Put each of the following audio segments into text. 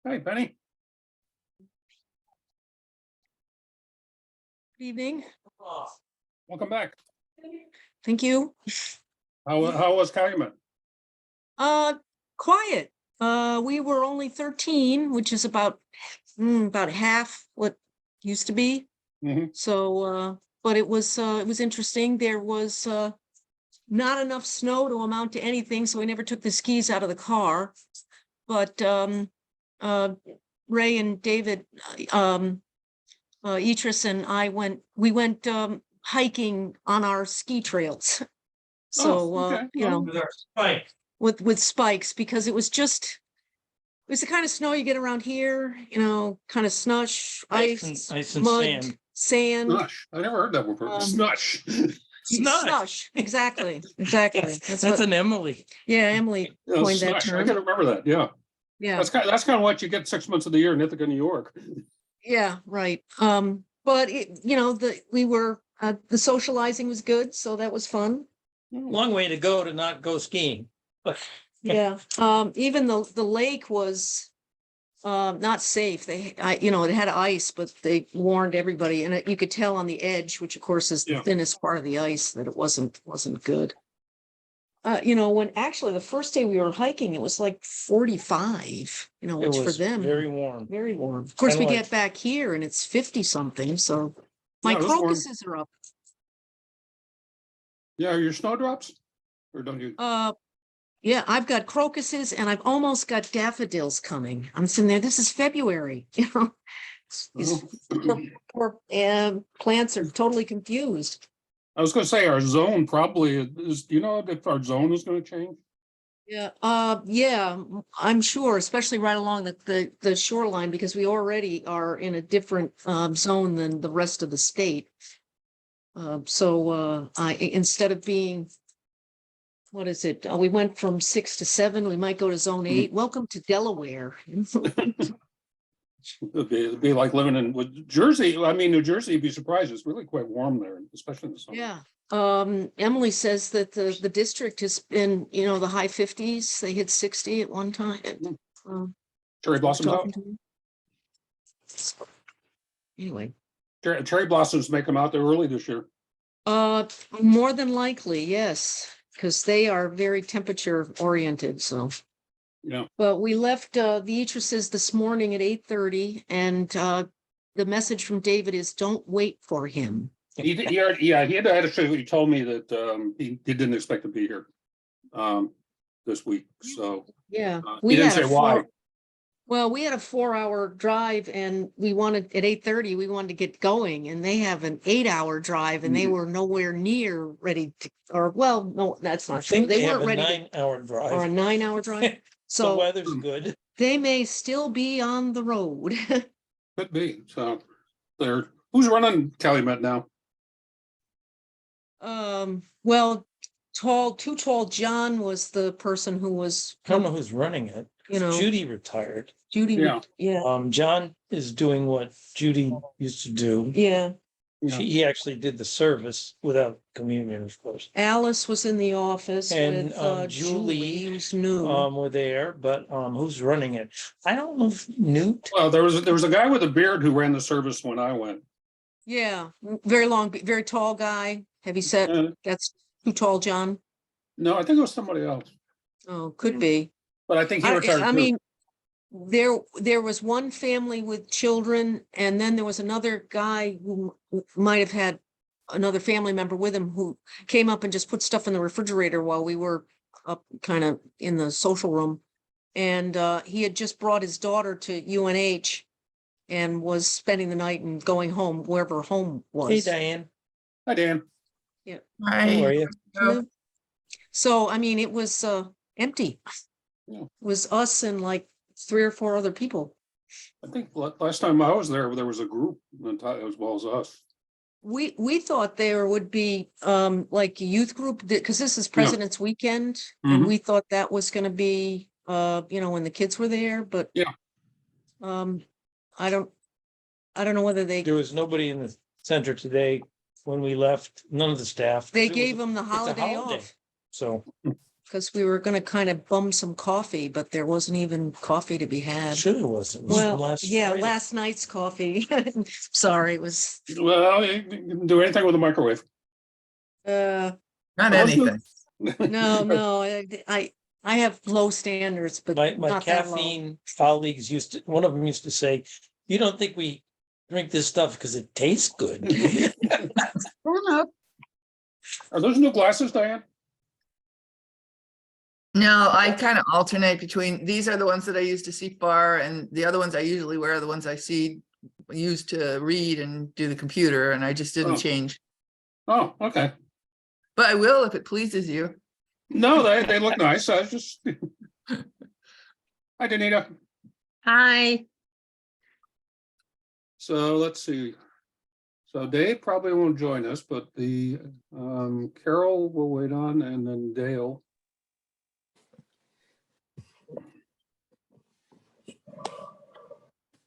Hey, Penny. Good evening. Welcome back. Thank you. How was Calumet? Quiet. We were only 13, which is about half what used to be. Mhm. So, but it was interesting. There was not enough snow to amount to anything, so we never took the skis out of the car. But Ray and David, Etris and I we went hiking on our ski trails. So, okay. With our spike. with spikes, because it was the kind of snow you get around here, kind of slush, ice, Ice and mud, sand. Snush. I never heard that before. Snush. Slush, exactly. That's what, an Emily. yeah, Emily coined that Snush. I term. can remember that. Yeah. Yeah, That's kind of what you get 6 months of the year in Ithaca, New York. yeah, right. But the socializing was good, so that was fun. Long way to go to not go skiing. But Yeah, even the lake was not safe. It had ice, but they warned everybody, and you could tell on the edge, which of course is the Yeah. thinnest part of the ice, that it wasn't good. When actually the first day we were hiking, it was like 45, it which for was them, very warm. very warm. Of course, we Kinda get back here and it's 50 something, so my Yeah, it was warm. crocuses are up. Yeah, are your snowdrops? Or don't you? Yeah, I've got crocuses and I've almost got daffodils coming. I'm sitting there, this is February, These poor plants are totally confused. I was going to say our zone probably is, do you know if our zone is going to change? Yeah, I'm sure, especially right along the shoreline, because we already are in a different zone than the rest of the state. Instead of being, what is it? We went from 6 to 7. We might go to zone 8. Welcome to Delaware. It'd be like living in Jersey. I mean, New Jersey, you'd be surprised. It's really quite warm there, especially in the summer. Yeah. Emily says that the district has been, the high 50s. They hit 60 at one time. Cherry blossoms out. Talking to me. Anyway, Cherry blossoms make them out there early this year. more than likely, yes, because they are very temperature oriented, so. Yeah. But we left the Etrises this morning at 8:30, and the message from David is, don't wait for him. He had actually told me that he didn't expect to be here this week. So Yeah, he didn't say why. Well, we had a 4-hour drive, and we wanted at 8:30, we wanted to get going, and they have an 8-hour drive, and they were nowhere near ready to, no, that's I not true. think They they have weren't a ready 9-hour or a drive. 9-hour drive. The So weather's good. they may still be on the road. Could be. So who's running Calumet now? Well, Too Tall John was the person who was, I don't know who's running it. Judy retired. Judy. Yeah. Yeah, John is doing what Judy used to do. yeah. Yeah. He actually did the service without communion, of course. Alice was in the office And, with Julie, who's new. Were there, but who's running it? I don't know if Newt. Well, there was a guy with a beard who ran the service when I went. Yeah, very long, very tall guy, heavy set. That's Too Tall John. No, I think it was somebody else, Oh, could be. but I think he retired. I too. mean, there was one family with children, and then there was another guy who might have had another family member with him who came up and just put stuff in the refrigerator while we were up kind of in the social room. And he had just brought his daughter to UNH and was spending the night and going home, wherever home was. Hey, Diane. Hi, Dan. Yeah. How are you? Yeah. So, I mean, it was empty. Yeah. It was us and like 3 or 4 other people. I think last time I was there was a group as well as us. We thought there would be like a youth group, because this is President's Weekend, and we thought that was going to be when the kids were there, but Yeah. I don't know whether There was nobody in the center today when we left, none of the staff. they gave them the holiday off. So because we were gonna kind of bum some coffee, but there wasn't even coffee to be had. Sure it was. It was from Well, last yeah, Friday. last night's coffee. Sorry, it was, Well, you can do anything with a microwave. uh, Not Well, let's do- anything. no, I have low standards, but My not that low. caffeine colleagues one of them used to say, you don't think we drink this stuff because it tastes good? do you?" Are those new glasses, Diane? No, I kind of alternate between, these are the ones that I use to see far, and the other ones I usually wear are the ones I use to read and do the computer, and I just didn't Oh. change. Oh, okay. But I will if it pleases you. No, they look nice. I was just. Hi, Danita. Hi. So let's see. So Dave probably won't join us, but the Carol will wait on, and then Dale.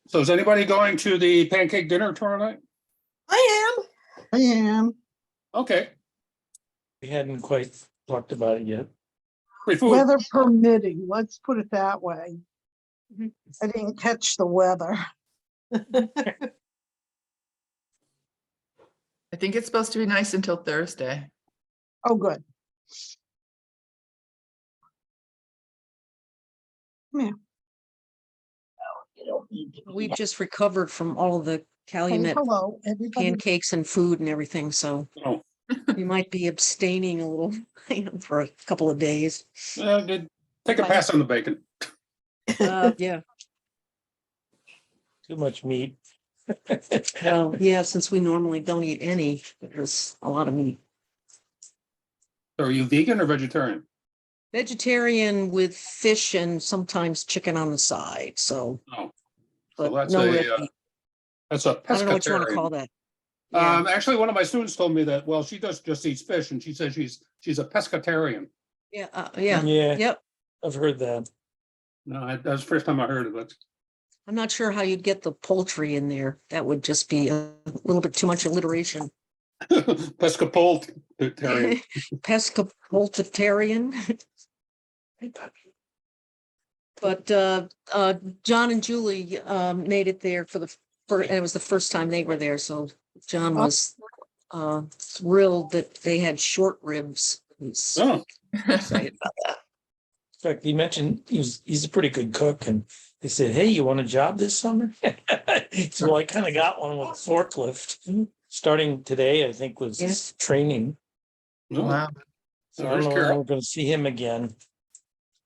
So is anybody going to the pancake dinner tomorrow night? I am. Okay. We hadn't quite talked about it yet. Free food. Weather permitting, let's put it that way. Mhm. I didn't catch the weather. I think it's supposed to be nice until Thursday. Oh, good. Come here. Oh, you don't need to. We just recovered from all of the Say Calumet hello, everybody. pancakes and food and everything, so Oh, we might be abstaining a little, for a couple of days. take a pass on the bacon. Yeah, Too much meat. well, yeah, since we normally don't eat any, there's a lot of meat. Are you vegan or vegetarian? Vegetarian with fish and sometimes chicken on the side, so. Oh, But that's no a, red uh, meat. that's a I don't know what you want to pescatarian. call that. Yeah. Actually, one of my students told me that, well, she just eats fish, and she said she's a pescatarian. Yeah, yeah, Yeah, yep. I've heard that. No, that's the first time I heard of it. I'm not sure how you'd get the poultry in there. That would just be a little bit too much alliteration. Pescatarian. Pescapultarian. But John and Julie made it there and it was the first time they were there, so John was thrilled that they had short ribs. He's Oh, excited about that. In fact, he mentioned he's a pretty good cook, and they said, "Hey, you want a job this summer?" So I kind of got one with a forklift. Starting today, I think was Yes. training. no. Wow. So I There's don't know when Carol. we're going to see him again.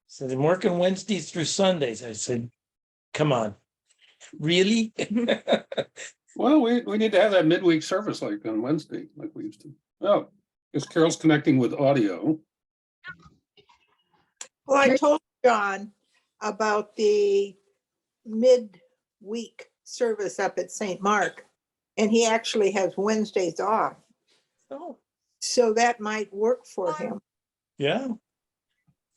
Said I'm working Wednesdays through Sundays. I said, "Come on, really?" Well, we need to have that midweek service like on Wednesday, like we used to. Oh, because Carol's connecting with audio. Well, I told John about the midweek service up at St. Mark, and he actually has Wednesdays off. Oh, So that might work for him. yeah.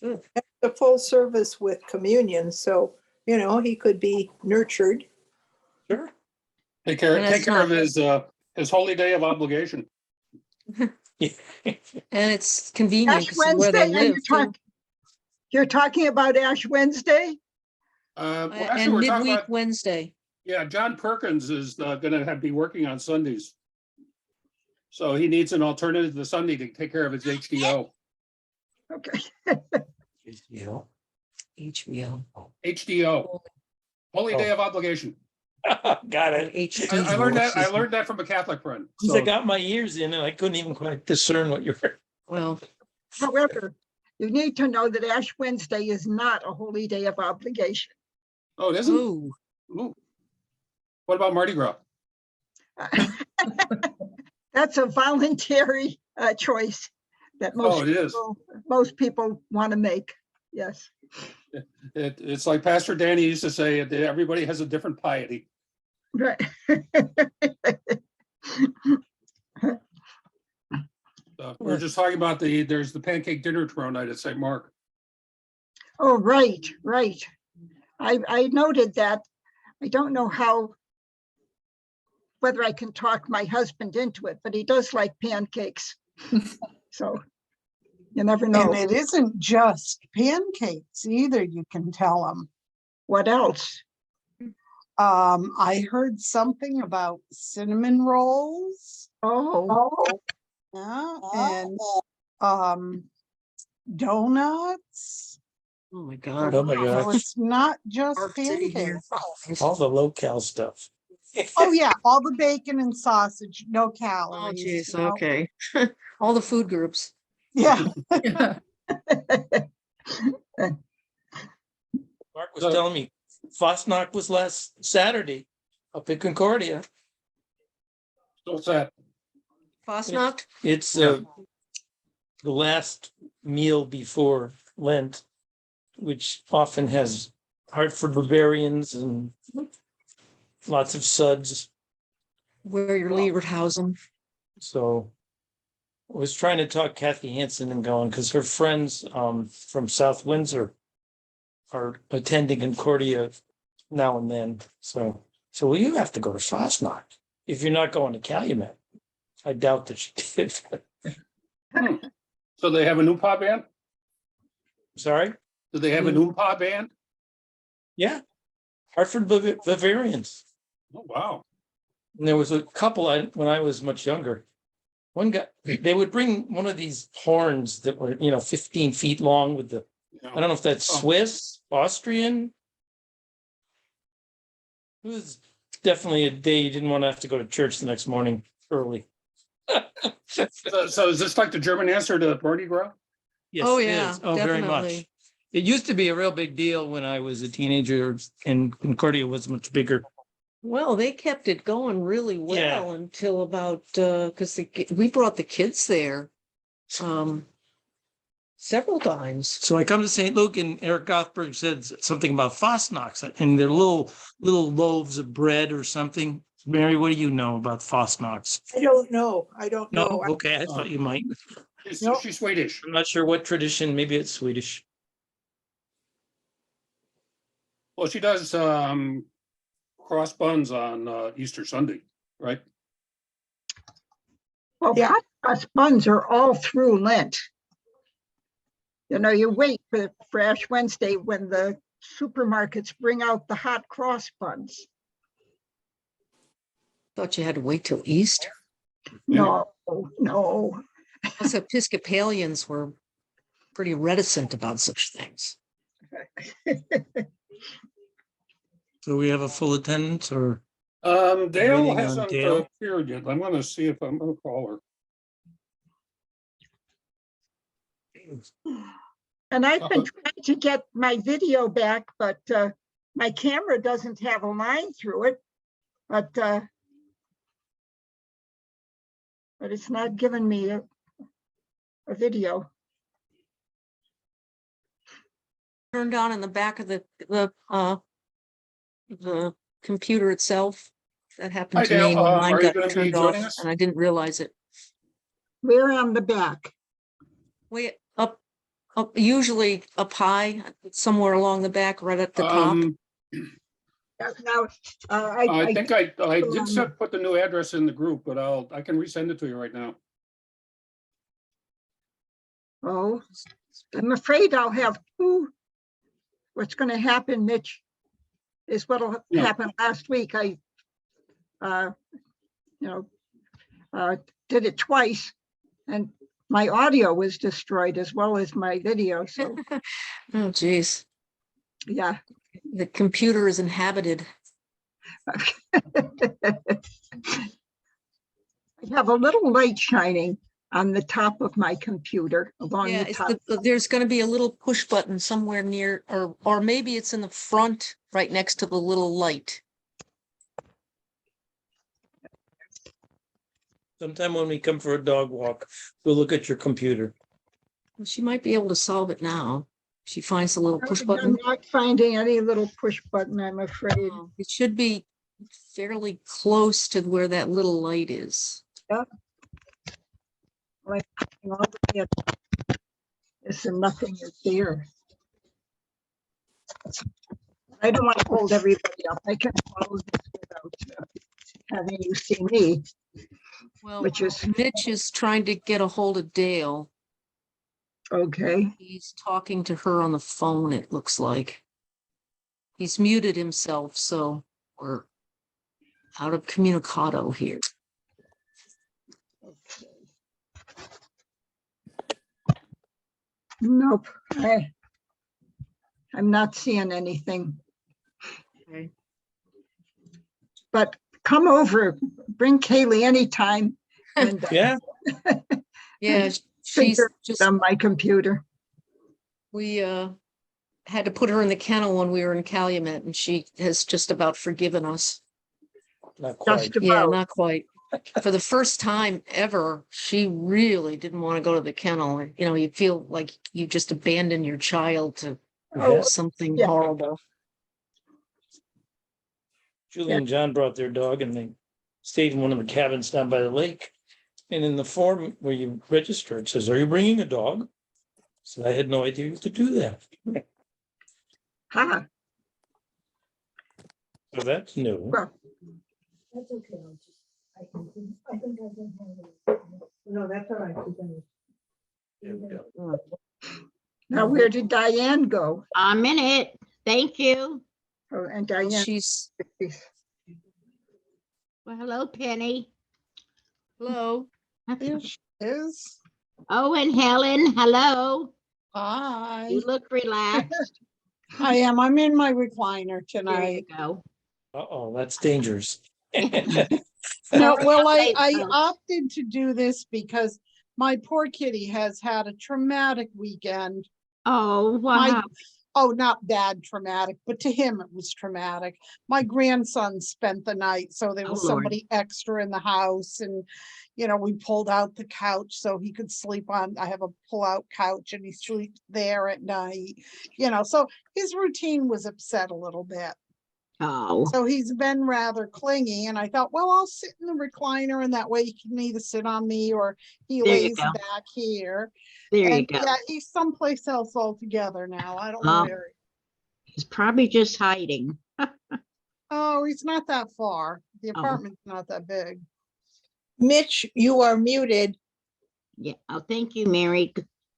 The full service with communion, so, he could be nurtured. Sure. Take care And that's of not- his holy day of obligation. And it's convenient Ash because where they Wednesday, and live. you're talking about Ash Wednesday? Well, actually, And we're talking midweek about, Wednesday. yeah, John Perkins is gonna be working on Sundays. So he needs an alternative to Sunday to take care of his HDO. Okay. HBO. HBO. HDO, Holy Day of Obligation. Got it. HD. I learned that from a Catholic friend. Since I So, got my ears in and I couldn't even quite discern what you were. Well, However, you need to know that Ash Wednesday is not a holy day of obligation. oh, it isn't? ooh, Ooh. What about Mardi Gras? That's a voluntary choice that Oh, it is. most people want to make. Yes. It's like Pastor Danny used to say, that everybody has a different piety. Right. We're just talking about there's the pancake dinner tomorrow night at St. Mark. Oh, right, right. I noted that. I don't know whether I can talk my husband into it, but he does like pancakes. So You never And know. it isn't just pancakes either, you can tell them. What else? I heard something about cinnamon rolls. Oh, Yeah, and donuts. Oh, my God. Oh my So God, it's not just Park City here. pancakes. all the low-cal stuff. Oh, yeah, all the bacon and sausage, no Oh, calories. geez, you know? okay. All the food groups. Yeah, Yeah. Mark was So- telling me Fosnock was last Saturday up in Concordia. So what's that? Fosnacht? It's Yeah. the last meal before Lent, which often has Hartford Bavarians and lots of suds. Where your Leverhausen. So I was trying to talk Kathy Hansen and going because her friends from South Windsor are attending Concordia now and then. So well, you have to go to Fosnock if you're not going to Calumet. I doubt that she did. So they have an oompa band? Sorry. Do they have an oompa band? Yeah, Hartford Bavarians. Oh, wow. And there was a couple when I was much younger. One guy, they would bring one of these horns that were, 15 feet long with the, I don't know if that's Oh. Swiss, Austrian. It was definitely a day you didn't want to have to go to church the next morning early. So is this like the German answer to Mardi Gras? Yes, Oh, it yeah, is. Oh, very much. definitely. It used to be a real big deal when I was a teenager and Concordia was much bigger. Well, they kept it going really Yeah. well until about, because we brought the kids there several times. So I come to St. Luke and Eric Gothberg said something about Fosnocks and their little loaves of bread or something. Mary, what do you know about Fosnocks? I don't know. I don't No, know. okay, I thought you might. Nope. She's Swedish. I'm not sure what tradition, maybe it's Swedish. Well, she does cross buns on Easter Sunday, right? well, Yeah. hot cross buns are all through Lent. You wait for Ash Wednesday when the supermarkets bring out the hot cross buns. Thought you had to wait till Easter. No, no. Us Episcopalians were pretty reticent about such things. So we have a full attendance or? Dale Waiting on hasn't Dale. appeared yet. I'm gonna see if I'm gonna call her. And I've been trying to get my video back, but my camera doesn't have a line through it. But it's not giving me a video. Turned on in the back of the computer itself. That happened Hi, to me. Dale. when mine Are you got gonna be turned joining off, us? And I didn't realize it. We're on the back. Way up, usually up high, somewhere along the back, right at the top. Now, I think I did um, put the new address in the group, but I can resend it to you right now. oh, I'm afraid I'll have two. What's going to happen, Mitch, is what'll Yeah. happen last week. I, did it twice, and my audio was destroyed as well as my video. So, Oh, geez. yeah. The computer is inhabited. I have a little light shining on the top of my computer along Yeah, the it's top. there's gonna be a little push button somewhere near, or maybe it's in the front, right next to the little light. Sometime when we come for a dog walk, we'll look at your computer. Well, she might be able to solve it now. She finds the little push I'm button. not finding any little push button, I'm afraid. It should be fairly close to where that little light is. Like, this and nothing is there. I don't want to hold everybody up. I can follow this without having you see me, Well, which is, Mitch is trying to get a hold of Dale. Okay, He's talking to her on the phone, it looks like. He's muted himself, so we're out of communicado here. nope, I'm not seeing anything. Okay. But come over, bring Kaylee anytime. And Yeah, Yeah, Figure she's just, on my computer. we had to put her in the kennel when we were in Calumet, and she has just about forgiven us. not quite. Just Yeah, about. not quite. For the first time ever, she really didn't want to go to the kennel. You know, you feel like you just abandoned your child to Oh, something yeah. horrible. Julie and John brought their dog and they stayed in one of the cabins down by the lake. And in the form where you register, it says, "Are you bringing a dog?" So I had no idea you could do that. Ha, So that's new. well, That's okay. I think I can handle it. No, that's all right. There we go. now where did Diane go? I'm in it. Thank you. Oh, and Diane. She's, Well, hello, Penny. hello. There she is. Oh, and Helen, hello. Hi. You look relaxed. I am. I'm in my recliner There you tonight. go. Uh-oh, that's dangerous. No, well, I Sorry. opted to do this because my poor kitty has had a traumatic weekend. Oh, wow. Oh, not bad traumatic, but to him it was traumatic. My grandson spent the night, so there Oh, was Lord. somebody extra in the house, and we pulled out the couch so he could sleep on. I have a pull-out couch and he sleeps there at night. So his routine was upset a little bit. Oh, So he's been rather clingy, and I thought, well, I'll sit in the recliner and that way he can either sit on me or he There you lays go. back here. there you And go. yeah, he's someplace else altogether now. I don't know Oh. where. He's probably just hiding. Oh, he's not that far. The Oh. apartment's not that big. Mitch, you are muted. Yeah. Oh, thank you, Mary.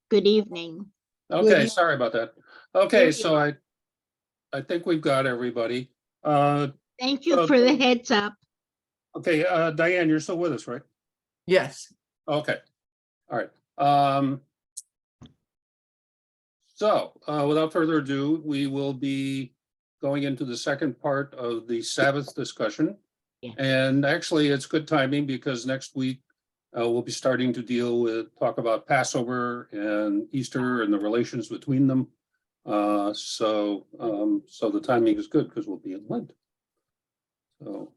Good evening. Okay, you- sorry about that. There Okay, you so I think we've got everybody. Thank you Oh. for the heads up. Okay, Diane, you're still with us, right? Yes. Okay, all right. So, without further ado, we will be going into the second part of the Sabbath discussion. Yeah. And actually, it's good timing because next week we'll be starting to talk about Passover and Easter and the relations between them. So the timing is good because we'll be in Lent. So,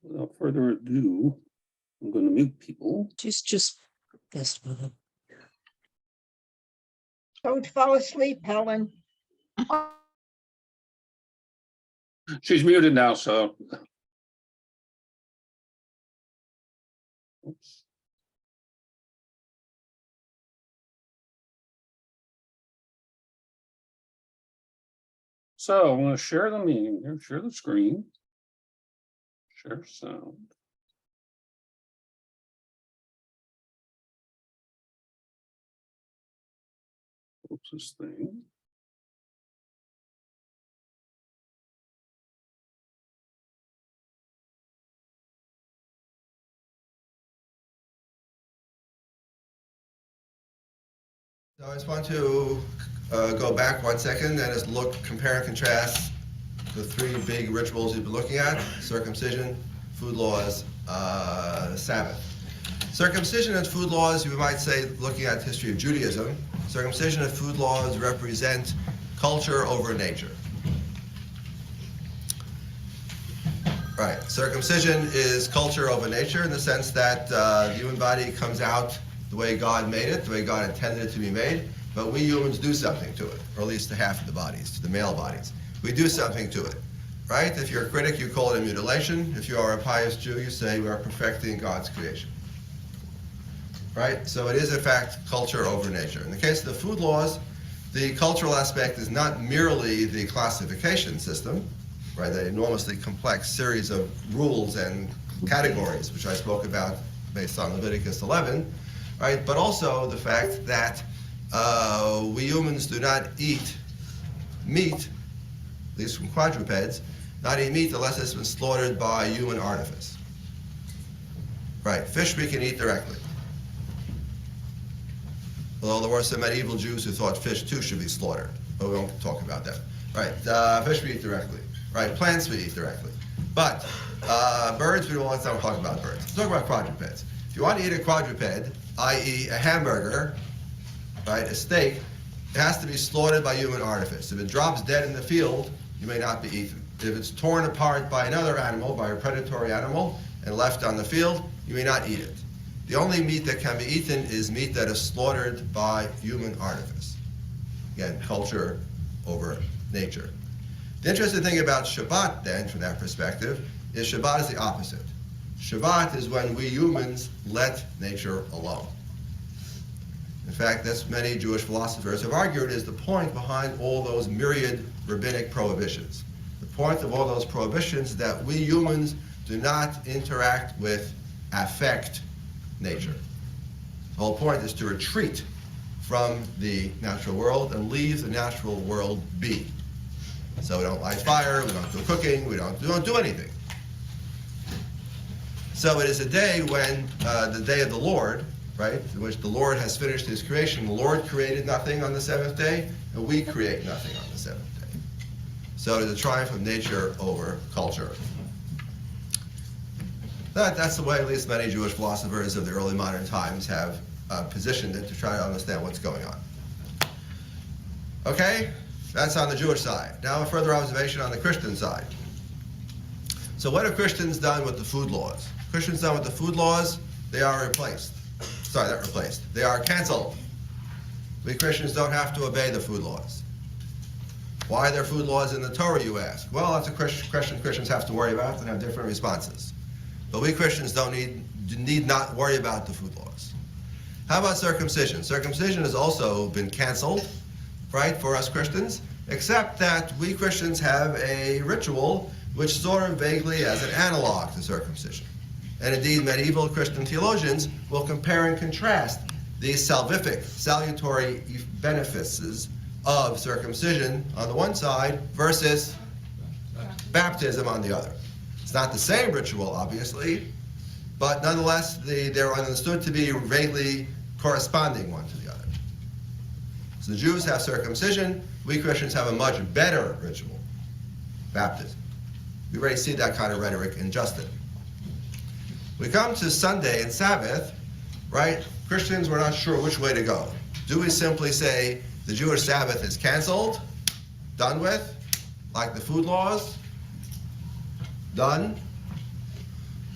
without further ado, I'm going to mute people. She's just, yes, Don't fall asleep, Helen. She's muted now, so. Oops. So I'm going to share the meeting here, share the screen. Share sound. Oops, this thing. So I just want to go back 1 second and just compare and contrast the three big rituals you've been looking at: circumcision, food laws, Sabbath. Circumcision and food laws, you might say, looking at the history of Judaism, circumcision and food laws represent culture over nature. Right, circumcision is culture over nature in the sense that the human body comes out the way God made it, the way God intended it to be made, but we humans do something to it, or at least to half of the bodies, to the male bodies. We do something to it, right? If you're a critic, you call it a mutilation. If you are a pious Jew, you say we are perfecting God's creation, right? So it is, in fact, culture over nature. In the case of the food laws, the cultural aspect is not merely the classification system, right? The enormously complex series of rules and categories, which I spoke about based on Leviticus 11, right? But also the fact that we humans do not eat meat, at least from quadrupeds, not eat meat unless it's been slaughtered by human artifice. Right, fish we can eat directly. Although there were some medieval Jews who thought fish too should be slaughtered, but we won't talk about that. Right, fish we eat directly. Right, plants we eat directly. But birds, let's not talk about birds. Let's talk about quadrupeds. If you want to eat a quadruped, i.e. a hamburger, right, a steak, it has to be slaughtered by human artifice. If it drops dead in the field, you may not be eaten. If it's torn apart by another animal, by a predatory animal, and left on the field, you may not eat it. The only meat that can be eaten is meat that is slaughtered by human artifice. Again, culture over nature. The interesting thing about Shabbat, then, from that perspective, is Shabbat is the opposite. Shabbat is when we humans let nature alone. In fact, that's many Jewish philosophers have argued is the point behind all those myriad rabbinic prohibitions. The point of all those prohibitions is that we humans do not interact with, affect nature. The whole point is to retreat from the natural world and leave the natural world be. So we don't light fire, we don't do cooking, we don't do anything. So it is a day when, the day of the Lord, right, in which the Lord has finished his creation. The Lord created nothing on the seventh day, and we create nothing on the seventh day. So it is a triumph of nature over culture. That's the way at least many Jewish philosophers of the early modern times have positioned it to try to understand what's going on. Okay, that's on the Jewish side. Now a further observation on the Christian side. So what have Christians done with the food laws? Christians done with the food laws, they are replaced. Sorry, not replaced. They are canceled. We Christians don't have to obey the food laws. Why are there food laws in the Torah, you ask? Well, that's a Christians have to worry about and have different responses. But we Christians need not worry about the food laws. How about circumcision? Circumcision has also been canceled, right, for us Christians, except that we Christians have a ritual which sort of vaguely has an analog to circumcision. And indeed, medieval Christian theologians will compare and contrast these salvific, salutary benefits of circumcision on the one side versus baptism on the other. It's not the same ritual, obviously, but nonetheless, they're understood to be vaguely corresponding one to the other. So the Jews have circumcision, we Christians have a much better ritual, baptism. We already see that kind of rhetoric in Justin. We come to Sunday and Sabbath, right? Christians, we're not sure which way to go. Do we simply say the Jewish Sabbath is canceled, done with, like the food laws, done?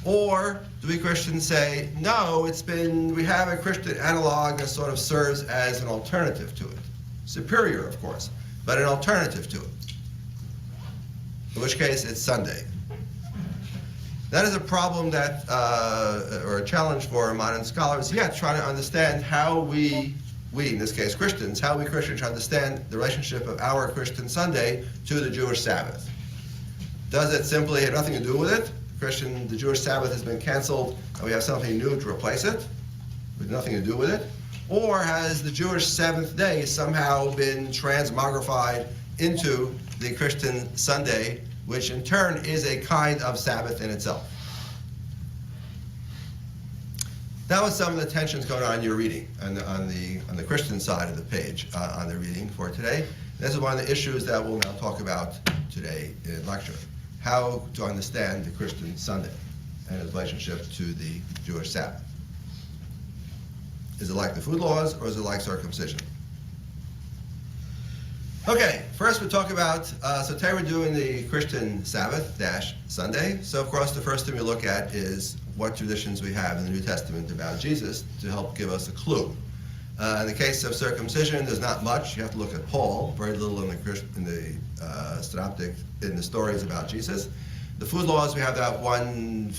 Or do we Christians say, no, we have a Christian analog that sort of serves as an alternative to it. Superior, of course, but an alternative to it. In which case, it's Sunday. That is a problem that, or a challenge for modern scholars yet, trying to understand how we, in this case Christians, how we Christians understand the relationship of our Christian Sunday to the Jewish Sabbath. Does it simply have nothing to do with it? The Jewish Sabbath has been canceled and we have something new to replace it, with nothing to do with it? Or has the Jewish seventh day somehow been transmogrified into the Christian Sunday, which in turn is a kind of Sabbath in itself? That was some of the tensions going on in your reading on the Christian side of the page on the reading for today. This is one of the issues that we'll now talk about today in lecture. How to understand the Christian Sunday and its relationship to the Jewish Sabbath. Is it like the food laws or is it like circumcision? Okay, first we talk about, so today we're doing the Christian Sabbath Sunday. So of course the first thing we look at is what traditions we have in the New Testament about Jesus to help give us a clue. In the case of circumcision, there's not much. You have to look at Paul, very little in the synoptic, in the stories about Jesus. The food laws, we have that one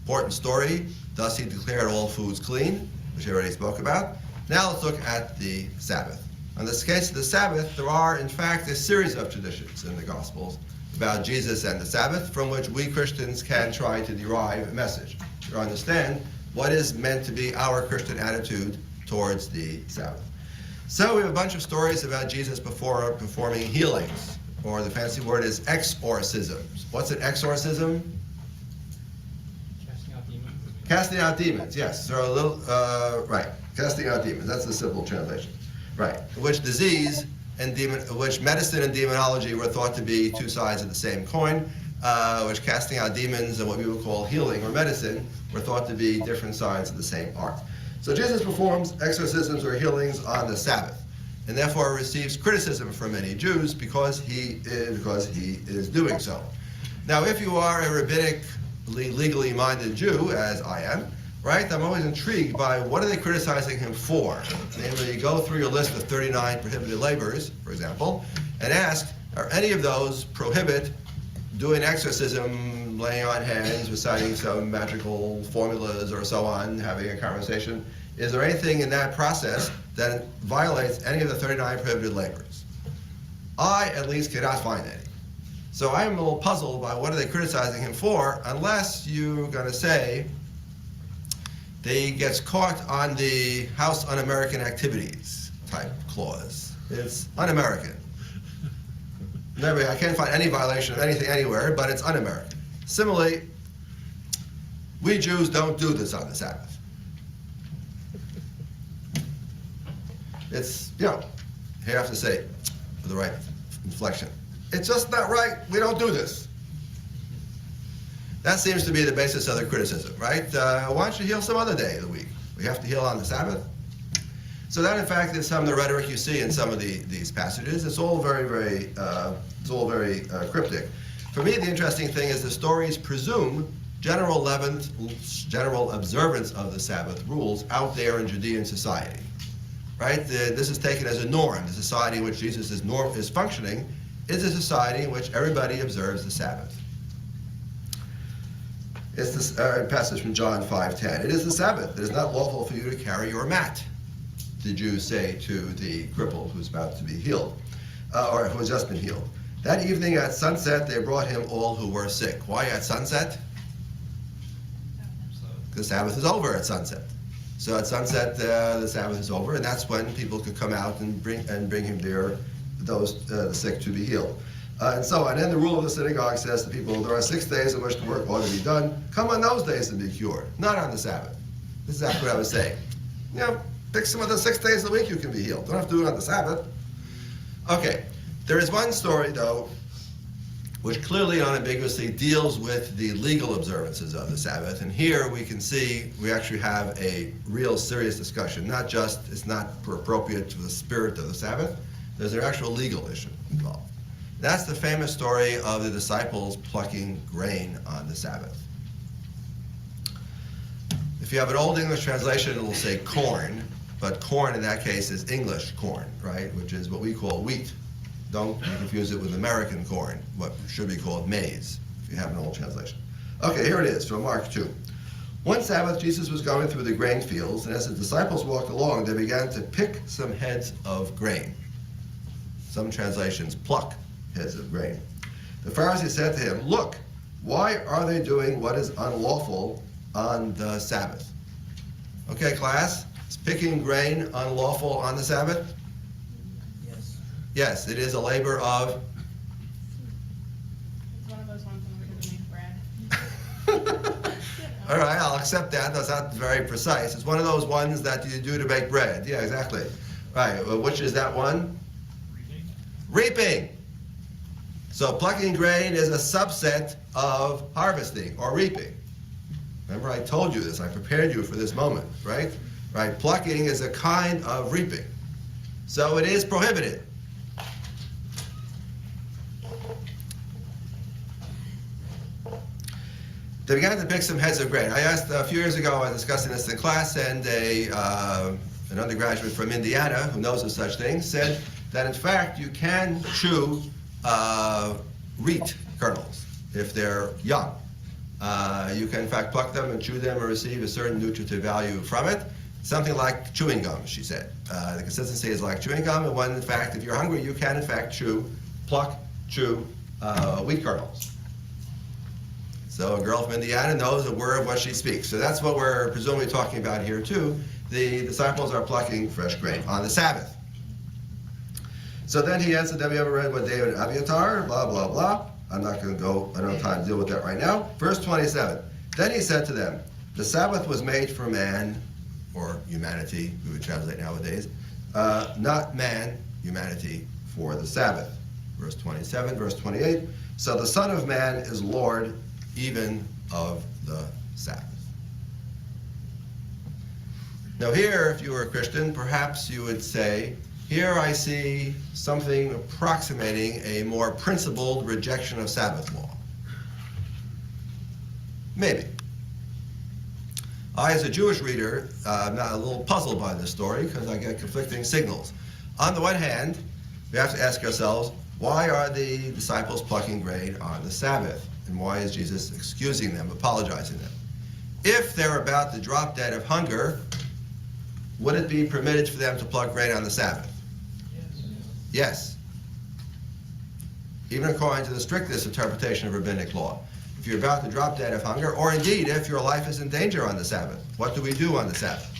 important story, thus he declared all foods clean, which I already spoke about. Now let's look at the Sabbath. In this case of the Sabbath, there are in fact a series of traditions in the Gospels about Jesus and the Sabbath from which we Christians can try to derive a message, to understand what is meant to be our Christian attitude towards the Sabbath. So we have a bunch of stories about Jesus before performing healings, or the fancy word is exorcisms. What's an exorcism? Casting out demons. Casting out demons, yes. So a little, right, casting out demons, that's the simple translation. Right, which disease and which medicine and demonology were thought to be two sides of the same coin, which casting out demons and what we would call healing or medicine were thought to be different sides of the same art. So Jesus performs exorcisms or healings on the Sabbath, and therefore receives criticism from many Jews because he is doing so. Now, if you are a rabbinically, legally minded Jew, as I am, right, I'm always intrigued by what are they criticizing him for. Namely, you go through your list of 39 prohibited labors, for example, and ask, are any of those prohibit doing exorcism, laying on hands, reciting some magical formulas or so on, having a conversation? Is there anything in that process that violates any of the 39 prohibited labors? I, at least, cannot find any. So I am a little puzzled by what are they criticizing him for, unless you're going to say that he gets caught on the House Un-American Activities type clause. It's un-American. I can't find any violation of anything anywhere, but it's un-American. Similarly, we Jews don't do this on the Sabbath. It's, you have to say with the right inflection. It's just not right. We don't do this. That seems to be the basis of the criticism, right? Why don't you heal some other day of the week? We have to heal on the Sabbath. So that, in fact, is some of the rhetoric you see in some of these passages. It's all very, very cryptic. For me, the interesting thing is the stories presume general observance of the Sabbath rules out there in Judean society, right? This is taken as a norm. The society in which Jesus is functioning is a society in which everybody observes the Sabbath. It's this passage from John 5:10. It is the Sabbath. It is not lawful for you to carry your mat, the Jews say to the cripple who's about to be healed, or who has just been healed. That evening at sunset, they brought him all who were sick. Why at sunset? The Sabbath is over at sunset. So at sunset, the Sabbath is over, and that's when people could come out and bring him there, the sick to be healed. And so on. And then the rule of the synagogue says to people, there are 6 days in which the work ought to be done. Come on those days and be cured, not on the Sabbath. This is exactly what I was saying. Pick some of the 6 days of the week you can be healed. Don't have to do it on the Sabbath. Okay, there is one story, though, which clearly and unambiguously deals with the legal observances of the Sabbath. And here we can see we actually have a real serious discussion. Not just it's not appropriate to the spirit of the Sabbath. There's an actual legal issue involved. That's the famous story of the disciples plucking grain on the Sabbath. If you have an Old English translation, it will say corn, but corn in that case is English corn, right, which is what we call wheat. Don't confuse it with American corn, what should be called maize, if you have an old translation. Okay, here it is from Mark 2. One Sabbath, Jesus was going through the grain fields, and as the disciples walked along, they began to pick some heads of grain. Some translations pluck heads of grain. The Pharisees said to him, look, why are they doing what is unlawful on the Sabbath? Okay, class, is picking grain unlawful on the Sabbath? Yes. Yes, it is a labor of... It's one of those ones when we're going to make bread. All right, I'll accept that. That's not very precise. It's one of those ones that you do to make bread. Yeah, exactly. Right, well, which is that one? Reaping. So plucking grain is a subset of harvesting or reaping. Remember, I told you this. I prepared you for this moment, right? Right. Plucking is a kind of reaping. So it is prohibited. They began to pick some heads of grain. I asked a few years ago, I was discussing this in class, and an undergraduate from Indiana who knows of such things said that in fact you can chew wheat kernels if they're young. You can in fact pluck them and chew them and receive a certain nutritive value from it. Something like chewing gum, she said. The consistency is like chewing gum, and when in fact, if you're hungry, you can in fact pluck, chew wheat kernels. So a girl from Indiana knows a word of what she speaks. So that's what we're presumably talking about here too. The disciples are plucking fresh grain on the Sabbath. So then he answered them, you ever read what David and Abiathar, blah, blah, blah. I'm not going to go, I don't have time to deal with that right now. Verse 27, then he said to them, the Sabbath was made for man, or humanity, we would translate nowadays, not man, humanity, for the Sabbath. Verse 27, verse 28, so the Son of Man is Lord even of the Sabbath. Now here, if you were a Christian, perhaps you would say, here I see something approximating a more principled rejection of Sabbath law. Maybe. I, as a Jewish reader, I'm not a little puzzled by this story because I get conflicting signals. On the one hand, we have to ask ourselves, why are the disciples plucking grain on the Sabbath? And why is Jesus excusing them, apologizing them? If they're about to drop dead of hunger, would it be permitted for them to pluck grain on the Sabbath? Yes. Even according to the strictest interpretation of rabbinic law. If you're about to drop dead of hunger, or indeed if your life is in danger on the Sabbath, what do we do on the Sabbath?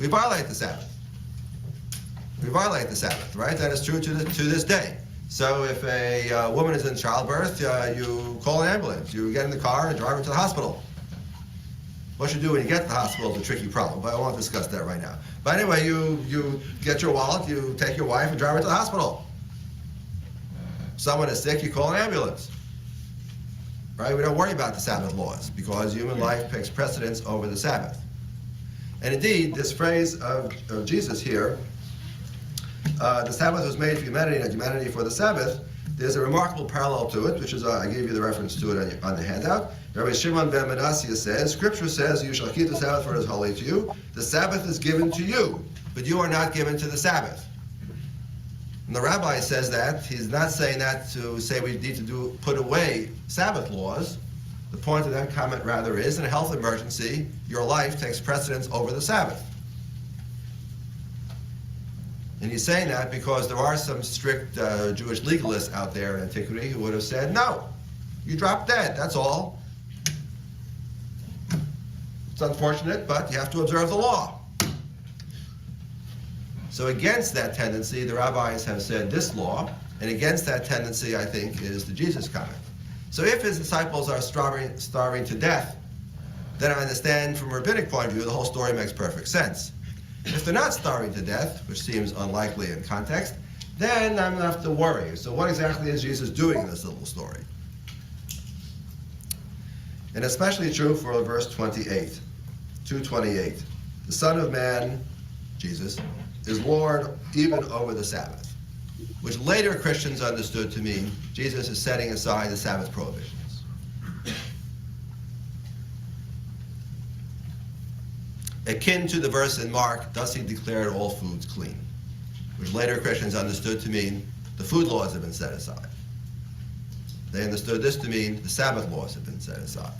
We violate the Sabbath. We violate the Sabbath, right? That is true to this day. So if a woman is in childbirth, you call an ambulance. You get in the car and drive her to the hospital. What you do when you get to the hospital is a tricky problem, but I won't discuss that right now. But anyway, you get your wallet, you take your wife and drive her to the hospital. Someone is sick, you call an ambulance. Right? We don't worry about the Sabbath laws because human life takes precedence over the Sabbath. And indeed, this phrase of Jesus here, the Sabbath was made for humanity, not humanity for the Sabbath, there's a remarkable parallel to it, which is, I gave you the reference to it on the handout. Rabbi Shimon ben Manasseh says, Scripture says, you shall keep the Sabbath for it is holy to you. The Sabbath is given to you, but you are not given to the Sabbath. And the rabbi says that. He's not saying that to say we need to put away Sabbath laws. The point of that comment rather is, in a health emergency, your life takes precedence over the Sabbath. And he's saying that because there are some strict Jewish legalists out there in antiquity who would have said, no, you drop dead, that's all. It's unfortunate, but you have to observe the law. So against that tendency, the rabbis have said this law, and against that tendency, I think, is the Jesus comment. So if his disciples are starving to death, then I understand from a rabbinic point of view, the whole story makes perfect sense. If they're not starving to death, which seems unlikely in context, then I'm not to worry. So what exactly is Jesus doing in this little story? And especially true for verse 28, 2:28. The Son of Man, Jesus, is Lord even over the Sabbath, which later Christians understood to mean Jesus is setting aside the Sabbath prohibitions. Akin to the verse in Mark, thus he declared all foods clean, which later Christians understood to mean the food laws have been set aside. They understood this to mean the Sabbath laws have been set aside.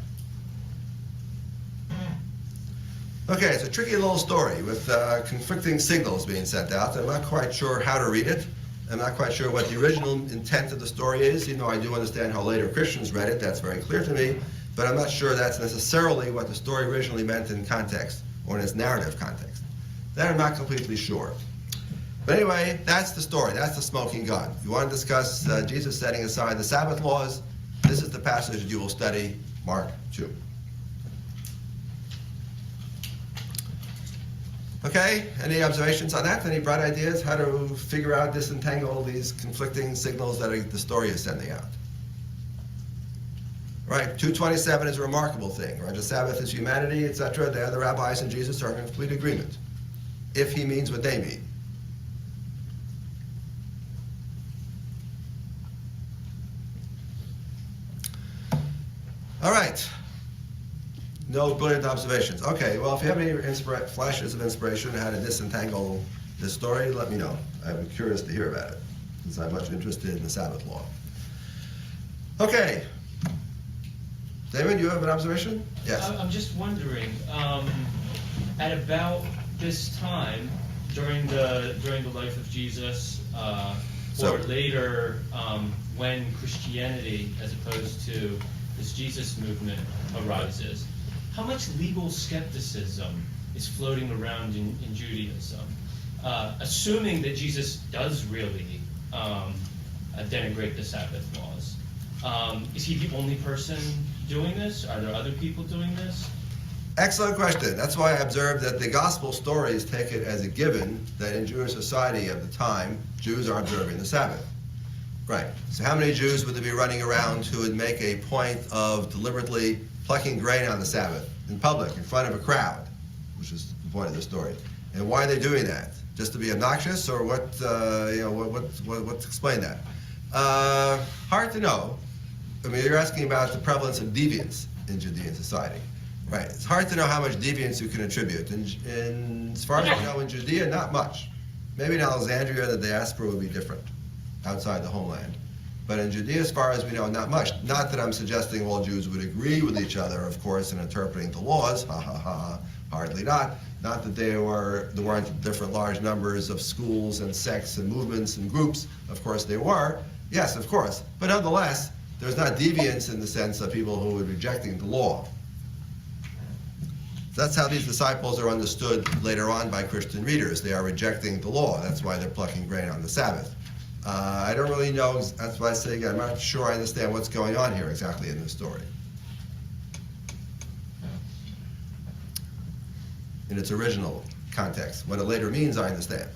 Okay, it's a tricky little story with conflicting signals being sent out. I'm not quite sure how to read it. I'm not quite sure what the original intent of the story is, even though I do understand how later Christians read it. That's very clear to me. But I'm not sure that's necessarily what the story originally meant in context, or in its narrative context. That I'm not completely sure. But anyway, that's the story. That's the smoking gun. If you want to discuss Jesus setting aside the Sabbath laws, this is the passage that you will study, Mark 2. Okay, any observations on that? Any bright ideas how to figure out, disentangle these conflicting signals that the story is sending out? Right, 2:27 is a remarkable thing, right? The Sabbath is humanity, etc. There, the rabbis and Jesus are in complete agreement, if he means what they mean. All right. No brilliant observations. Okay, well, if you have any flashes of inspiration on how to disentangle this story, let me know. I'm curious to hear about it, since I'm much interested in the Sabbath law. Okay. David, you have an observation? Yes. I'm just wondering, at about this time, during the life of Jesus, or later, when Christianity, as opposed to this Jesus movement, arises, how much legal skepticism is floating around in Judaism? assuming that Jesus does really denigrate the Sabbath laws, is he the only person doing this? Are there other people doing this? Excellent question. That's why I observed that the gospel stories take it as a given that in Jewish society of the time, Jews are observing the Sabbath. Right. So how many Jews would there be running around who would make a point of deliberately plucking grain on the Sabbath in public, in front of a crowd, which is the point of the story? And why are they doing that? Just to be obnoxious, or what? What explain that? Hard to know. I mean, you're asking about the prevalence of deviance in Judean society. Right. It's hard to know how much deviance you can attribute. And as far as I know, in Judea, not much. Maybe in Alexandria, the diaspora would be different, outside the homeland. But in Judea, as far as we know, not much. Not that I'm suggesting all Jews would agree with each other, of course, in interpreting the laws. Ha ha ha. Hardly not. Not that there weren't different large numbers of schools and sects and movements and groups. Of course there were. Yes, of course. But nonetheless, there's not deviance in the sense of people who were rejecting the law. That's how these disciples are understood later on by Christian readers. They are rejecting the law. That's why they're plucking grain on the Sabbath. I don't really know. That's why I say again, I'm not sure I understand what's going on here exactly in this story. In its original context. What it later means, I understand.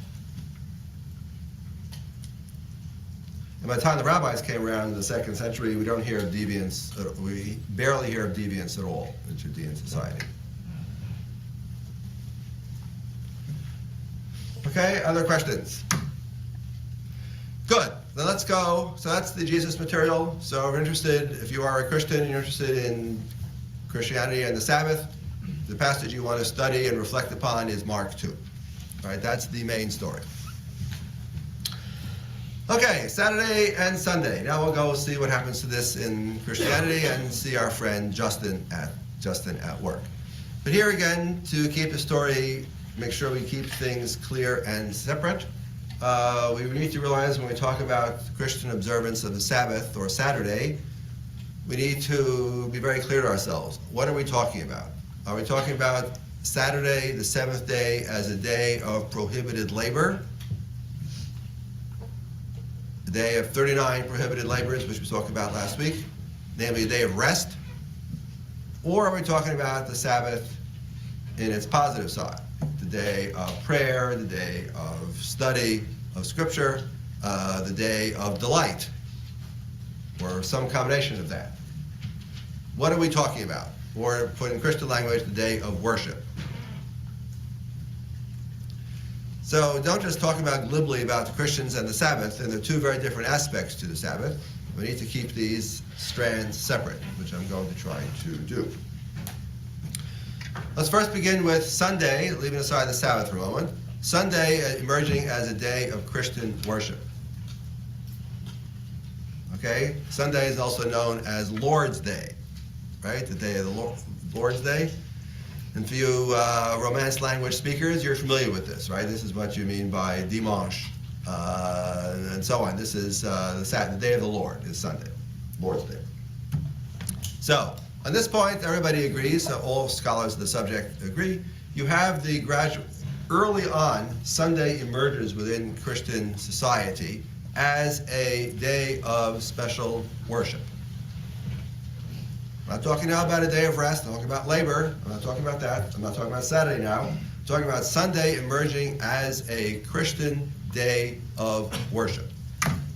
And by the time the rabbis came around in the 2nd century, we don't hear of deviance. We barely hear of deviance at all in Judean society. Okay, other questions? Good. Then let's go. So that's the Jesus material. So if you're interested, if you are a Christian and you're interested in Christianity and the Sabbath, the passage you want to study and reflect upon is Mark 2. All right, that's the main story. Okay, Saturday and Sunday. Now we'll go see what happens to this in Christianity and see our friend Justin at work. But here again, to keep the story, make sure we keep things clear and separate. We need to realize when we talk about Christian observance of the Sabbath or Saturday, we need to be very clear to ourselves. What are we talking about? Are we talking about Saturday, the 7th day, as a day of prohibited labor? A day of 39 prohibited labors, which we talked about last week, namely a day of rest? Or are we talking about the Sabbath in its positive side? The day of prayer, the day of study of Scripture, the day of delight, or some combination of that. What are we talking about? Or put in Christian language, the day of worship. So don't just talk about glibly about the Christians and the Sabbath, and there are two very different aspects to the Sabbath. We need to keep these strands separate, which I'm going to try to do. Let's first begin with Sunday, leaving aside the Sabbath for a moment. Sunday emerging as a day of Christian worship. Okay? Sunday is also known as Lord's Day, right? The day of the Lord's Day. And for you Romance language speakers, you're familiar with this, right? This is what you mean by dimanche, and so on. This is the day of the Lord is Sunday, Lord's Day. So, on this point, everybody agrees, so all scholars of the subject agree. You have the gradual, early on, Sunday emerges within Christian society as a day of special worship. I'm not talking now about a day of rest, I'm talking about labor, I'm not talking about that, I'm not talking about Saturday now. I'm talking about Sunday emerging as a Christian day of worship.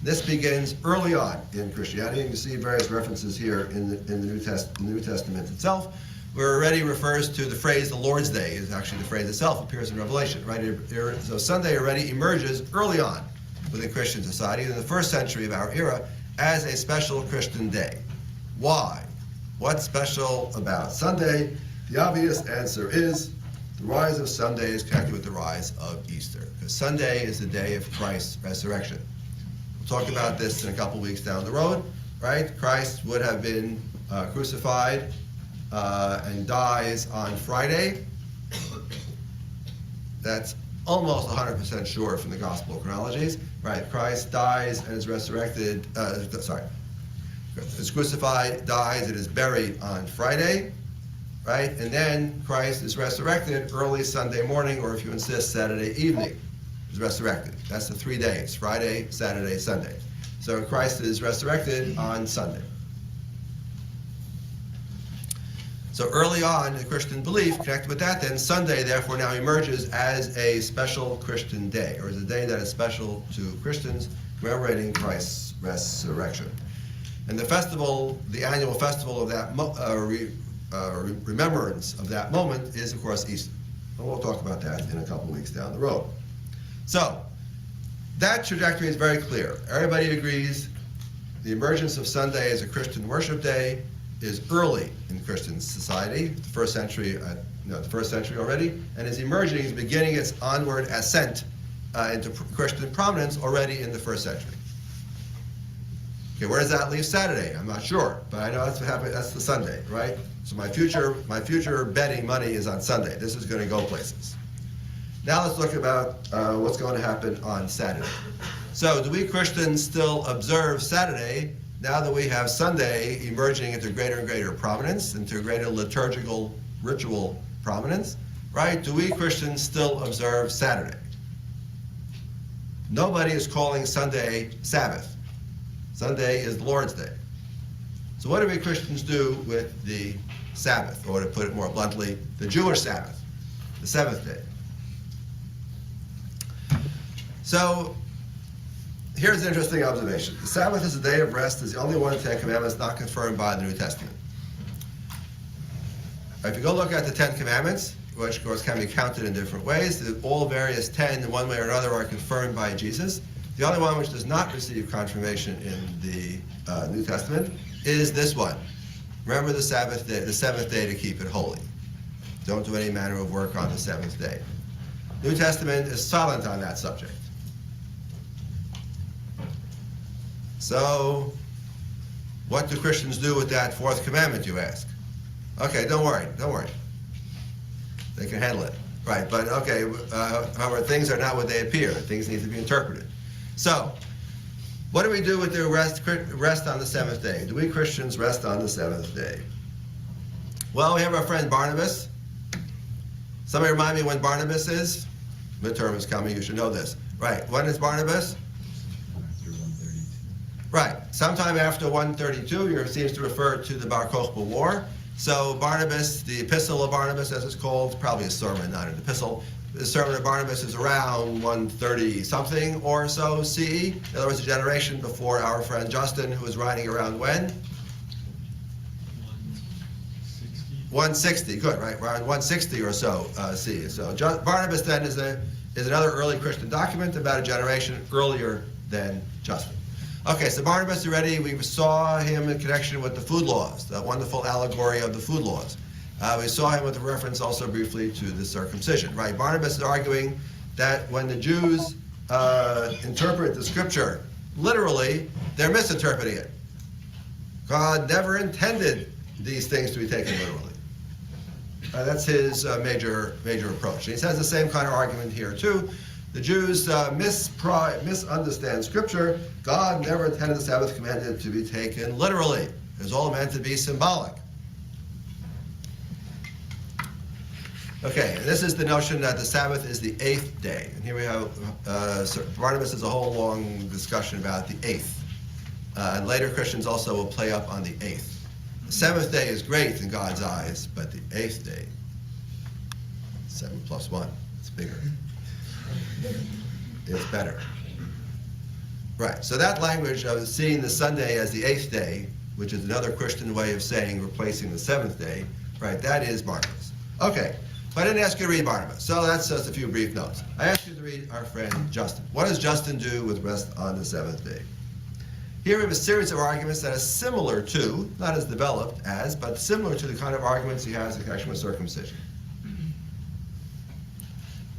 This begins early on in Christianity, and you see various references here in the New Testament itself, where it already refers to the phrase the Lord's Day, is actually the phrase itself appears in Revelation, right? So Sunday already emerges early on within Christian society in the 1st century of our era as a special Christian day. Why? What's special about Sunday? The obvious answer is the rise of Sunday is connected with the rise of Easter, because Sunday is the day of Christ's resurrection. We'll talk about this in a couple weeks down the road, right? Christ would have been crucified and dies on Friday. That's almost 100% sure from the gospel chronologies, right? Christ dies and is resurrected, is crucified, dies, and is buried on Friday, right? And then Christ is resurrected early Sunday morning, or if you insist, Saturday evening. is resurrected. That's the 3 days, Friday, Saturday, Sunday. So Christ is resurrected on Sunday. So early on in the Christian belief, connected with that, then Sunday therefore now emerges as a special Christian day, or as a day that is special to Christians commemorating Christ's resurrection. And the festival, the annual festival of that remembrance of that moment is, of course, Easter. And we'll talk about that in a couple weeks down the road. So that trajectory is very clear. Everybody agrees the emergence of Sunday as a Christian worship day is early in Christian society, the first century already, and is emerging, is beginning its onward ascent into Christian prominence already in the 1st century. Okay, where does that leave Saturday? I'm not sure, but I know that's what happened. That's the Sunday, right? So my future betting money is on Sunday. This is going to go places. Now let's look about what's going to happen on Saturday. So do we Christians still observe Saturday now that we have Sunday emerging into greater and greater prominence, into greater liturgical ritual prominence, right? Do we Christians still observe Saturday? Nobody is calling Sunday Sabbath. Sunday is the Lord's Day. So what do we Christians do with the Sabbath, or to put it more bluntly, the Jewish Sabbath, the 7th day? So here's an interesting observation. The Sabbath is a day of rest, is the only one of the 10 Commandments not confirmed by the New Testament. If you go look at the 10 Commandments, which of course can be counted in different ways, all various 10 in one way or another are confirmed by Jesus. The only one which does not receive confirmation in the New Testament is this one. Remember the Sabbath day, the 7th day, to keep it holy. Don't do any manner of work on the 7th day. New Testament is silent on that subject. So, what do Christians do with that 4th commandment, you ask? Okay, don't worry. They can handle it. Right, but okay, however, things are not what they appear. Things need to be interpreted. So, what do we do with the rest on the 7th day? Do we Christians rest on the 7th day? Well, we have our friend Barnabas. Somebody remind me when Barnabas is? Midterm is coming, you should know this. Right, when is Barnabas? Right, sometime after 132, it seems to refer to the Bar Kokhba War. So Barnabas, the Epistle of Barnabas, as it's called, probably a sermon, not an epistle. The Sermon of Barnabas is around 130-something or so CE. In other words, a generation before our friend Justin, who was writing around when? 160, good, right, around 160 or so CE. So Barnabas then is another early Christian document about a generation earlier than Justin. Okay, so Barnabas already, we saw him in connection with the food laws, the wonderful allegory of the food laws. We saw him with a reference also briefly to the circumcision, right? Barnabas is arguing that when the Jews interpret the scripture literally, they're misinterpreting it. God never intended these things to be taken literally. That's his major approach. And he says the same kind of argument here too. The Jews misunderstand Scripture. God never intended the Sabbath commanded to be taken literally. It was all meant to be symbolic. Okay, this is the notion that the Sabbath is the 8th day. And here we have, Barnabas has a whole long discussion about the 8th. And later Christians also will play up on the 8th. The 7th day is great in God's eyes, but the 8th day, 7 plus 1, it's bigger. It's better. Right, so that language of seeing the Sunday as the 8th day, which is another Christian way of saying replacing the 7th day, right, that is Barnabas. Okay, but I didn't ask you to read Barnabas, so that's just a few brief notes. I asked you to read our friend Justin. What does Justin do with rest on the 7th day? Here we have a series of arguments that are similar to, not as developed as, but similar to the kind of arguments he has in connection with circumcision.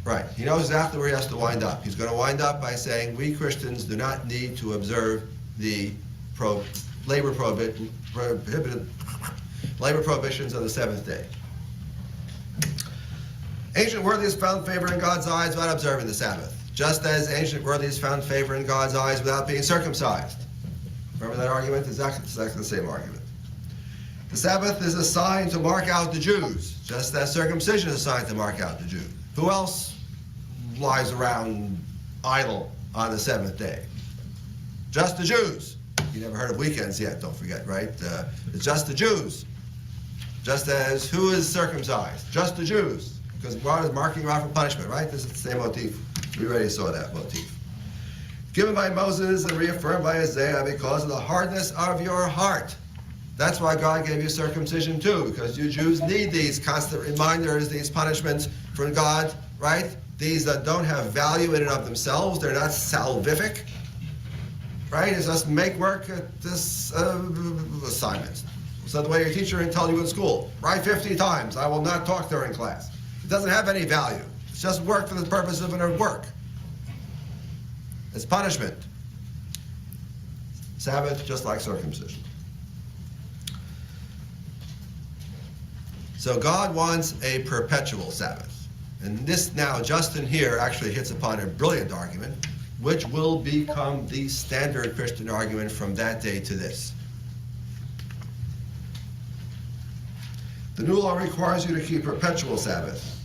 Right, he knows exactly where he has to wind up. He's going to wind up by saying, we Christians do not need to observe the labor prohibitions of the 7th day. Ancient worthies found favor in God's eyes without observing the Sabbath, just as ancient worthies found favor in God's eyes without being circumcised. Remember that argument? It's exactly the same argument. The Sabbath is a sign to mark out the Jews, just as circumcision is a sign to mark out the Jews. Who else lies around idle on the seventh day? Just the Jews. You never heard of weekends yet, don't forget, right? It's just the Jews. Just as who is circumcised? Just the Jews. Because God is marking you out for punishment, right? This is the same motif. We already saw that motif. Given by Moses and reaffirmed by Isaiah because of the hardness of your heart. That's why God gave you circumcision too, because you Jews need these constant reminders, these punishments from God, right? These that don't have value in and of themselves, they're not salvific, right? It's just make work at this assignment. So the way your teacher can tell you in school, write 50 times, I will not talk during class. It doesn't have any value. It's just work for the purpose of it work. It's punishment. Sabbath, just like circumcision. So God wants a perpetual Sabbath. And this now, Justin here actually hits upon a brilliant argument, which will become the standard Christian argument from that day to this. The new law requires you to keep perpetual Sabbath.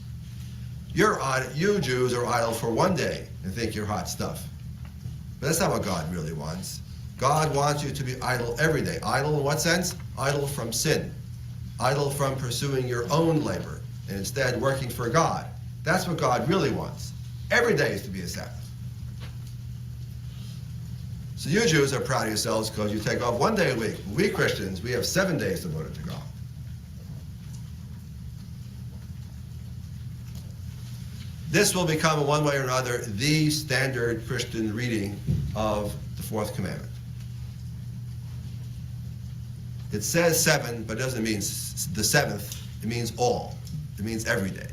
You Jews are idle for one day and think you're hot stuff. But that's not what God really wants. God wants you to be idle every day. Idle in what sense? Idle from sin. Idle from pursuing your own labor and instead working for God. That's what God really wants. Every day is to be a Sabbath. So you Jews are proud of yourselves because you take off one day a week. We Christians, we have 7 days devoted to God. This will become, in one way or another, the standard Christian reading of the fourth commandment. It says 7, but it doesn't mean the seventh. It means all. It means every day.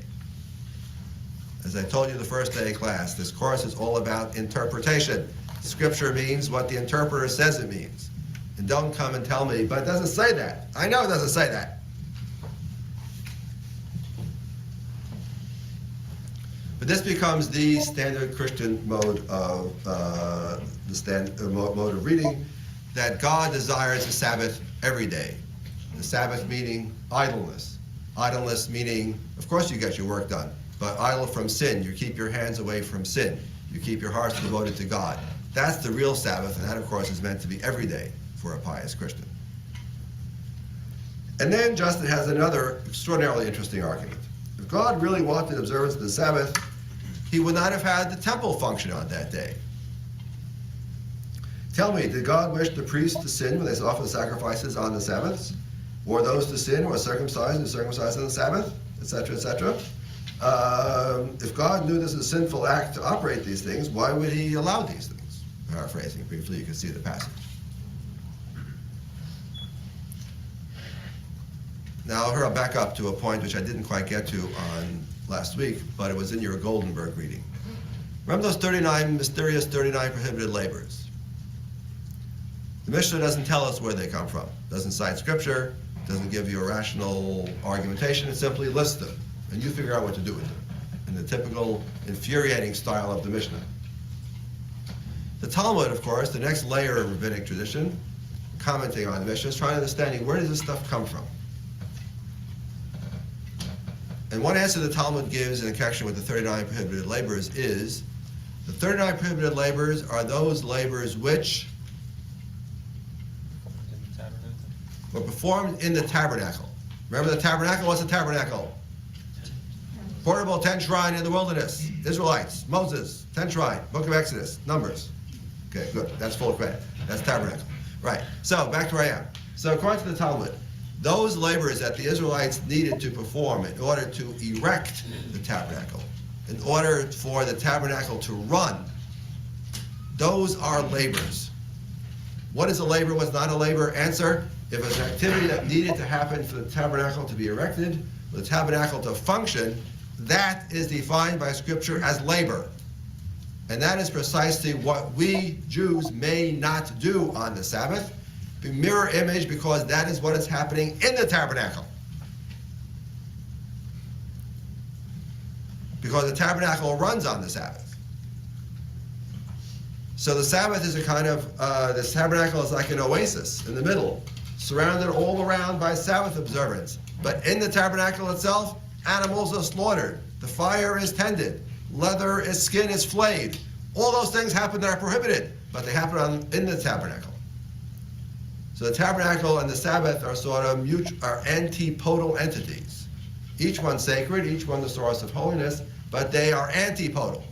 As I told you the first day of class, this course is all about interpretation. Scripture means what the interpreter says it means. And don't come and tell me, but it doesn't say that. I know it doesn't say that. But this becomes the standard Christian mode of mode of reading, that God desires a Sabbath every day. The Sabbath meaning idleness. Idleness meaning, of course you get your work done, but idle from sin. You keep your hands away from sin. You keep your hearts devoted to God. That's the real Sabbath, and that of course is meant to be every day for a pious Christian. And then Justin has another extraordinarily interesting argument. If God really wanted observance of the Sabbath, he would not have had the temple function on that day. Tell me, did God wish the priests to sin when they offer the sacrifices on the Sabbaths? Or those to sin who are circumcised and circumcised on the Sabbath, etc., etc.? If God knew this was a sinful act to operate these things, why would he allow these things? Paraphrasing briefly, you can see the passage. Now, here I'll back up to a point which I didn't quite get to on last week, but it was in your Goldenberg reading. Remember those 39 mysterious 39 prohibited labors? The Mishnah doesn't tell us where they come from. Doesn't cite scripture, doesn't give you a rational argumentation, it simply lists them. And you figure out what to do with them in the typical infuriating style of the Mishnah. The Talmud, of course, the next layer of rabbinic tradition, commenting on the Mishnah, is trying to understand where does this stuff come from? And one answer the Talmud gives in connection with the 39 prohibited labors is, the 39 prohibited labors are those labors which were performed in the tabernacle. Remember the tabernacle? What's the tabernacle? Portable tent shrine in the wilderness. Israelites, Moses, tent shrine, Book of Exodus, Numbers. Okay, good. That's full credit. That's tabernacle. Right. So back to where I am. So according to the Talmud, those labors that the Israelites needed to perform in order to erect the tabernacle, in order for the tabernacle to run, those are labors. What is a labor? What's not a labor? Answer, if it's an activity that needed to happen for the tabernacle to be erected, for the tabernacle to function, that is defined by Scripture as labor. And that is precisely what we Jews may not do on the Sabbath. Be mirror image, because that is what is happening in the tabernacle. Because the tabernacle runs on the Sabbath. So the Sabbath is a kind of, this tabernacle is like an oasis in the middle, surrounded all around by Sabbath observance. But in the tabernacle itself, animals are slaughtered. The fire is tended. Skin is flayed. All those things happen that are prohibited, but they happen in the tabernacle. So the tabernacle and the Sabbath are sort of are antipodal entities. Each one sacred, each one the source of holiness, but they are antipodal.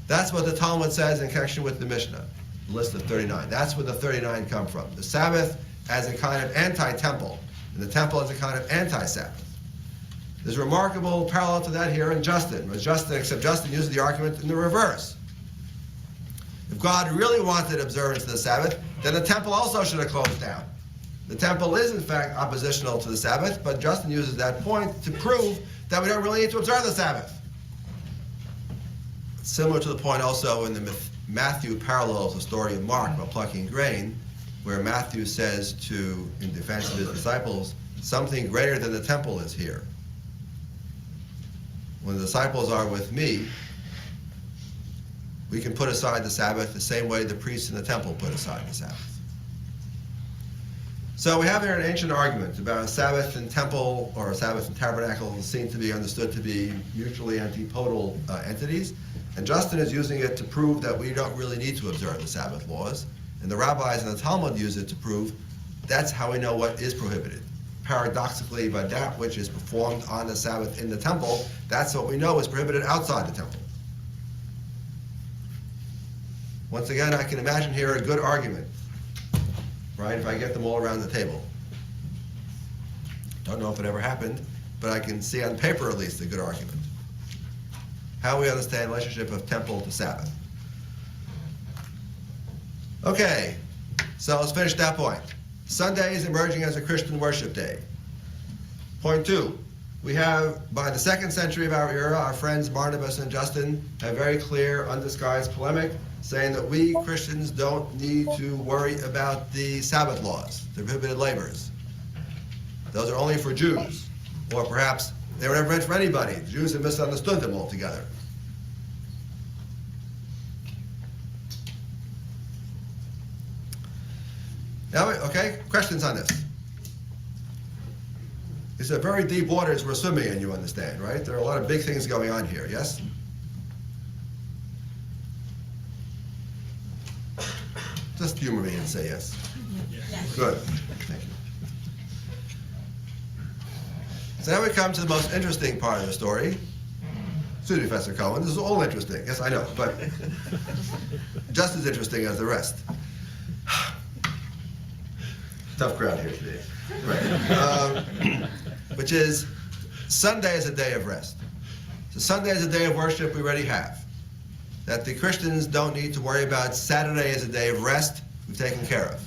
That's what the Talmud says in connection with the Mishnah, the list of 39. That's where the 39 come from. The Sabbath as a kind of anti-temple, and the temple as a kind of anti-Sabbath. There's a remarkable parallel to that here in Justin, except Justin uses the argument in the reverse. If God really wanted observance of the Sabbath, then the temple also should have closed down. The temple is, in fact, oppositional to the Sabbath, but Justin uses that point to prove that we don't really need to observe the Sabbath. Similar to the point also in the Matthew parallels the story of Mark about plucking grain, where Matthew says in defense of his disciples, something greater than the temple is here. When the disciples are with me, we can put aside the Sabbath the same way the priests in the temple put aside the Sabbath. So we have here an ancient argument about a Sabbath and temple or a Sabbath and tabernacle seem to be understood to be mutually antipodal entities. And Justin is using it to prove that we don't really need to observe the Sabbath laws. And the rabbis and the Talmud use it to prove that's how we know what is prohibited. Paradoxically, by that which is performed on the Sabbath in the temple, that's what we know is prohibited outside the temple. Once again, I can imagine here a good argument, right, if I get them all around the table. Don't know if it ever happened, but I can see on paper at least a good argument. How we understand the relationship of temple to Sabbath. Okay, so let's finish that point. Sunday is emerging as a Christian worship day. Point 2, we have, by the 2nd century of our era, our friends Barnabas and Justin have very clear, undisguised polemic, saying that we Christians don't need to worry about the Sabbath laws, the prohibited labors. Those are only for Jews, or perhaps they were never meant for anybody. The Jews have misunderstood them altogether. Now, okay, questions on this? These are very deep waters we're swimming in, you understand, right? There are a lot of big things going on here, yes? Just humor me and say yes. Yes. Good, thank you. So now we come to the most interesting part of the story. Excuse me, Professor Cohen, this is all interesting. Yes, I know, but just as interesting as the rest. Tough crowd here today. Right. Which is, Sunday is a day of rest. So Sunday is a day of worship we already have. That the Christians don't need to worry about. Saturday is a day of rest we've taken care of.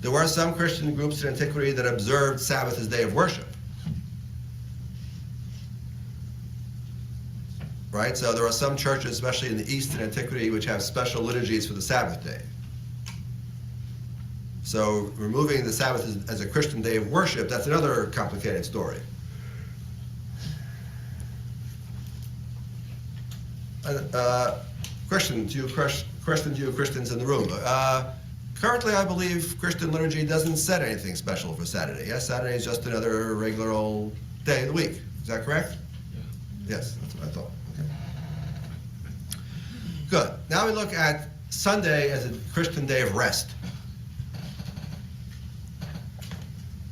There were some Christian groups in antiquity that observed Sabbath as a day of worship. Right? So there are some churches, especially in the East in antiquity, which have special liturgies for the Sabbath day. So removing the Sabbath as a Christian day of worship, that's another complicated story. Question to you Christians in the room. Currently, I believe Christian liturgy doesn't set anything special for Saturday. Yes, Saturday is just another regular old day of the week. Is that correct? Yeah. Yes, that's what I thought. Okay. Good. Now we look at Sunday as a Christian day of rest.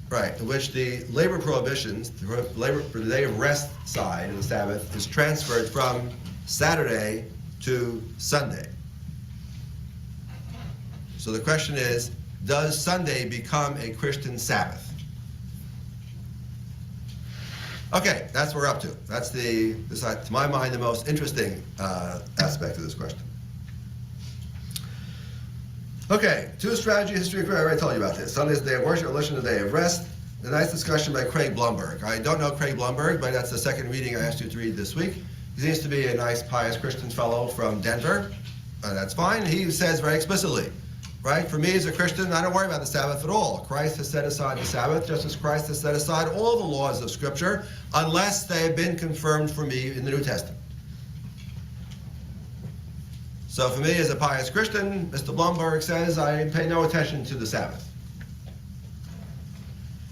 Right, in which the labor prohibitions, the day of rest side of the Sabbath is transferred from Saturday to Sunday. So the question is, does Sunday become a Christian Sabbath? Okay, that's what we're up to. That's to my mind, the most interesting aspect of this question. Okay, 2 strategy history. I already told you about this. Sunday is the day of worship, religion is the day of rest. A nice discussion by Craig Blumberg. I don't know Craig Blumberg, but that's the second reading I asked you to read this week. He seems to be a nice, pious Christian fellow from Denver. That's fine. He says very explicitly, right? For me as a Christian, I don't worry about the Sabbath at all. Christ has set aside the Sabbath, just as Christ has set aside all the laws of Scripture, unless they have been confirmed for me in the New Testament. So for me as a pious Christian, Mr. Blumberg says I pay no attention to the Sabbath.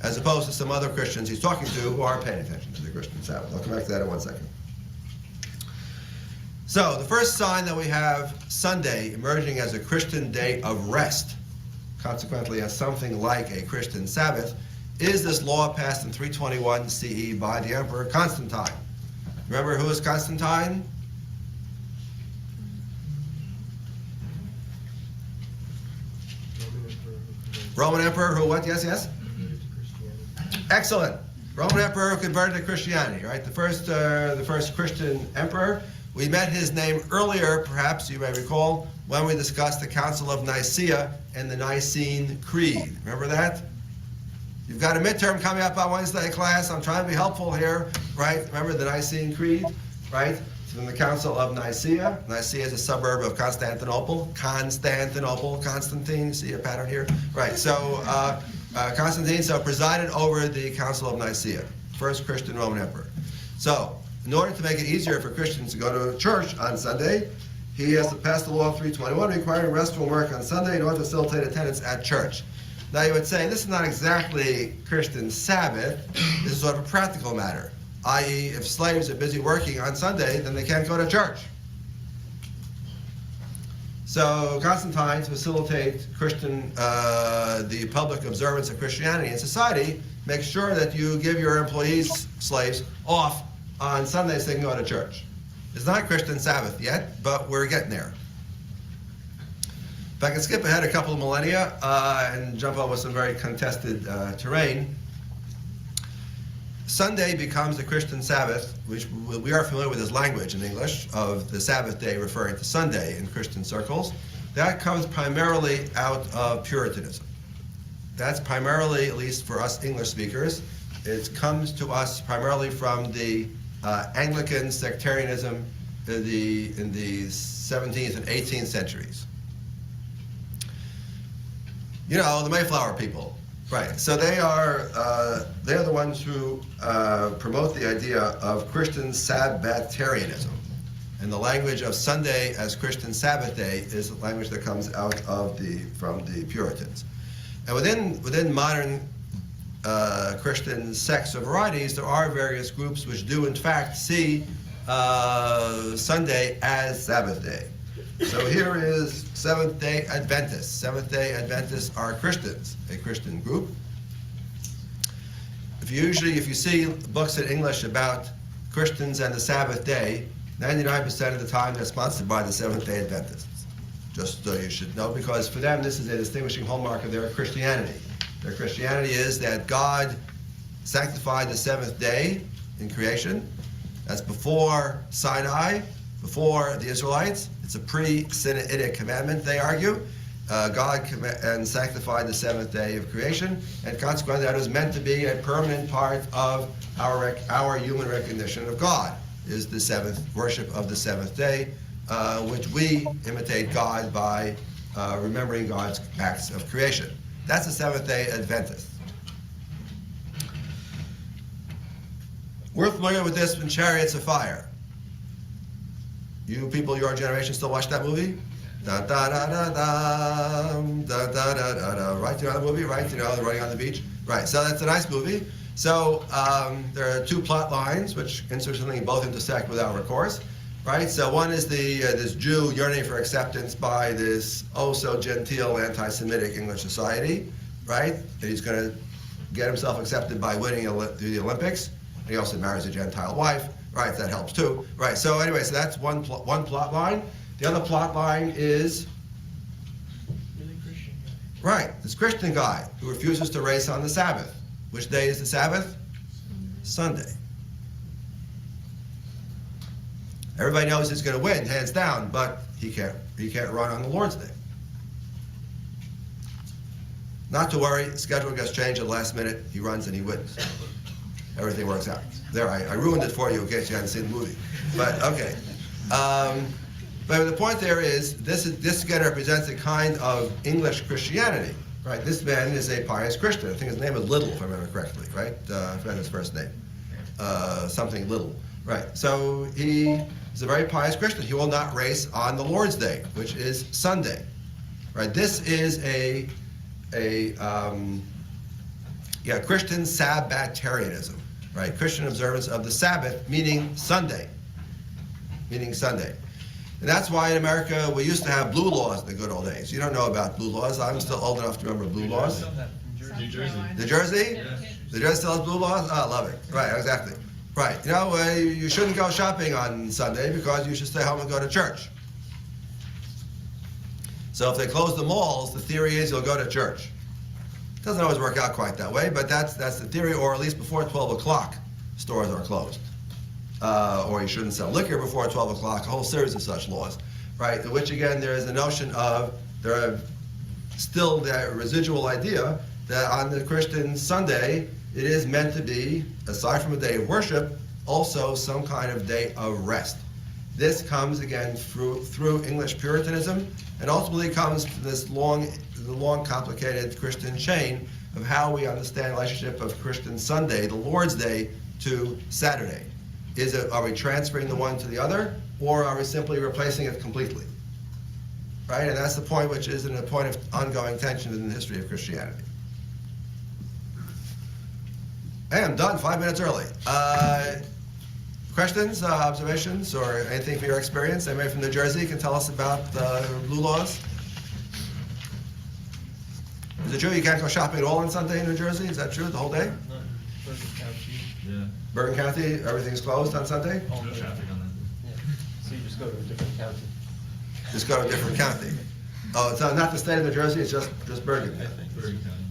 As opposed to some other Christians he's talking to who are paying attention to the Christian Sabbath. I'll come back to that in 1 second. So the first sign that we have Sunday emerging as a Christian day of rest, consequently as something like a Christian Sabbath, is this law passed in 321 CE by the Emperor Constantine. Remember who is Constantine? Roman Emperor who what? Yes, yes? Excellent. Roman Emperor who converted to Christianity, right? The first Christian emperor. We met his name earlier, perhaps you may recall, when we discussed the Council of Nicaea and the Nicene Creed. Remember that? You've got a midterm coming up on Wednesday, class. I'm trying to be helpful here, right? Remember the Nicene Creed, right? From the Council of Nicaea. Nicaea is a suburb of Constantinople. Constantine, see a pattern here? Right, so Constantine presided over the Council of Nicaea, first Christian Roman emperor. So, in order to make it easier for Christians to go to church on Sunday, he has to pass the law of 321 requiring rest from work on Sunday in order to facilitate attendance at church. Now you would say, this is not exactly Christian Sabbath, this is sort of a practical matter. I.e., if slaves are busy working on Sunday, then they can't go to church. So Constantine, to facilitate the public observance of Christianity in society, makes sure that you give your employees, slaves, off on Sundays so they can go to church. It's not Christian Sabbath yet, but we're getting there. If I can skip ahead a couple of millennia and jump over some very contested terrain, Sunday becomes the Christian Sabbath, which we are familiar with as language in English, of the Sabbath day referring to Sunday in Christian circles. That comes primarily out of Puritanism. That's primarily, at least for us English speakers, it comes to us primarily from the Anglican sectarianism in the 17th and 18th centuries. You know, the Mayflower people. Right, so they're the ones who promote the idea of Christian Sabbatarianism. And the language of Sunday as Christian Sabbath day is the language that comes out of from the Puritans. And within modern Christian sects or varieties, there are various groups which do in fact see Sunday as Sabbath day. So here is Seventh-day Adventists. Seventh-day Adventists are Christians, a Christian group. If you see books in English about Christians and the Sabbath day, 99% of the time they're sponsored by the Seventh-day Adventists. Just so you should know, because for them this is a distinguishing hallmark of their Christianity. Their Christianity is that God sanctified the seventh day in creation. That's before Sinai, before the Israelites. It's a pre-Sinaitic commandment, they argue. God sanctified the seventh day of creation, and consequently that was meant to be a permanent part of our human recognition of God, is the seventh worship of the seventh day, which we imitate God by remembering God's acts of creation. That's the Seventh-day Adventist. We're familiar with this in Chariots of Fire. You people, your generation, still watch that movie? Da da da da da da da da da da. Right, you know the movie, right? You know, they're running on the beach. Right. So that's a nice movie. So there are two plot lines which interestingly both intersect with our course. Right. So one is this Jew yearning for acceptance by this oh so genteel anti-Semitic English society. Right. And he's going to get himself accepted by winning the Olympics. And he also marries a Gentile wife. Right, that helps too. Right, so anyway, so that's one plot line. The other plot line is, right, this Christian guy who refuses to race on the Sabbath. Which day is the Sabbath? Sunday. Everybody knows he's going to win, hands down, but he can't run on the Lord's Day. Not to worry, the schedule gets changed at the last minute. He runs and he wins. Everything works out. There, I ruined it for you in case you hadn't seen the movie. But okay. But the point there is, this again represents a kind of English Christianity, right? This man is a pious Christian. I think his name is Little, if I remember correctly, right? I forgot his first name. Something Little, right? So he is a very pious Christian. He will not race on the Lord's Day, which is Sunday, right? This is a Christian Sabbatarianism, right? Christian observance of the Sabbath, meaning Sunday. And that's why in America, we used to have blue laws in the good old days. You don't know about blue laws. I'm still old enough to remember blue laws. New Jersey. New Jersey? New Jersey still has blue laws? Oh, I love it. Right, exactly. Right. You know, you shouldn't go shopping on Sunday because you should stay home and go to church. So if they close the malls, the theory is you'll go to church. Doesn't always work out quite that way, but that's the theory, or at least before 12 o'clock, stores are closed. Or you shouldn't sell liquor before 12 o'clock, a whole series of such laws, right? Which again, there is a notion of, there are still that residual idea that on the Christian Sunday, it is meant to be, aside from a day of worship, also some kind of day of rest. This comes again through English Puritanism, and ultimately comes to this long, complicated Christian chain of how we understand the relationship of Christian Sunday, the Lord's Day, to Saturday. Are we transferring the one to the other, or are we simply replacing it completely? Right, and that's the point which is a point of ongoing tension in the history of Christianity. Hey, I'm done 5 minutes early. Questions, observations, or anything from your experience? Anybody from New Jersey can tell us about blue laws? Is it true you can't go shopping at all on Sunday in New Jersey? Is that true, the whole day? No, Bergen County. Yeah. Bergen County, everything's closed on Sunday? No traffic on that. Yeah. So you just go to a different county. Just go to a different county. Oh, it's not the state of New Jersey, it's just Bergen. I think Bergen County.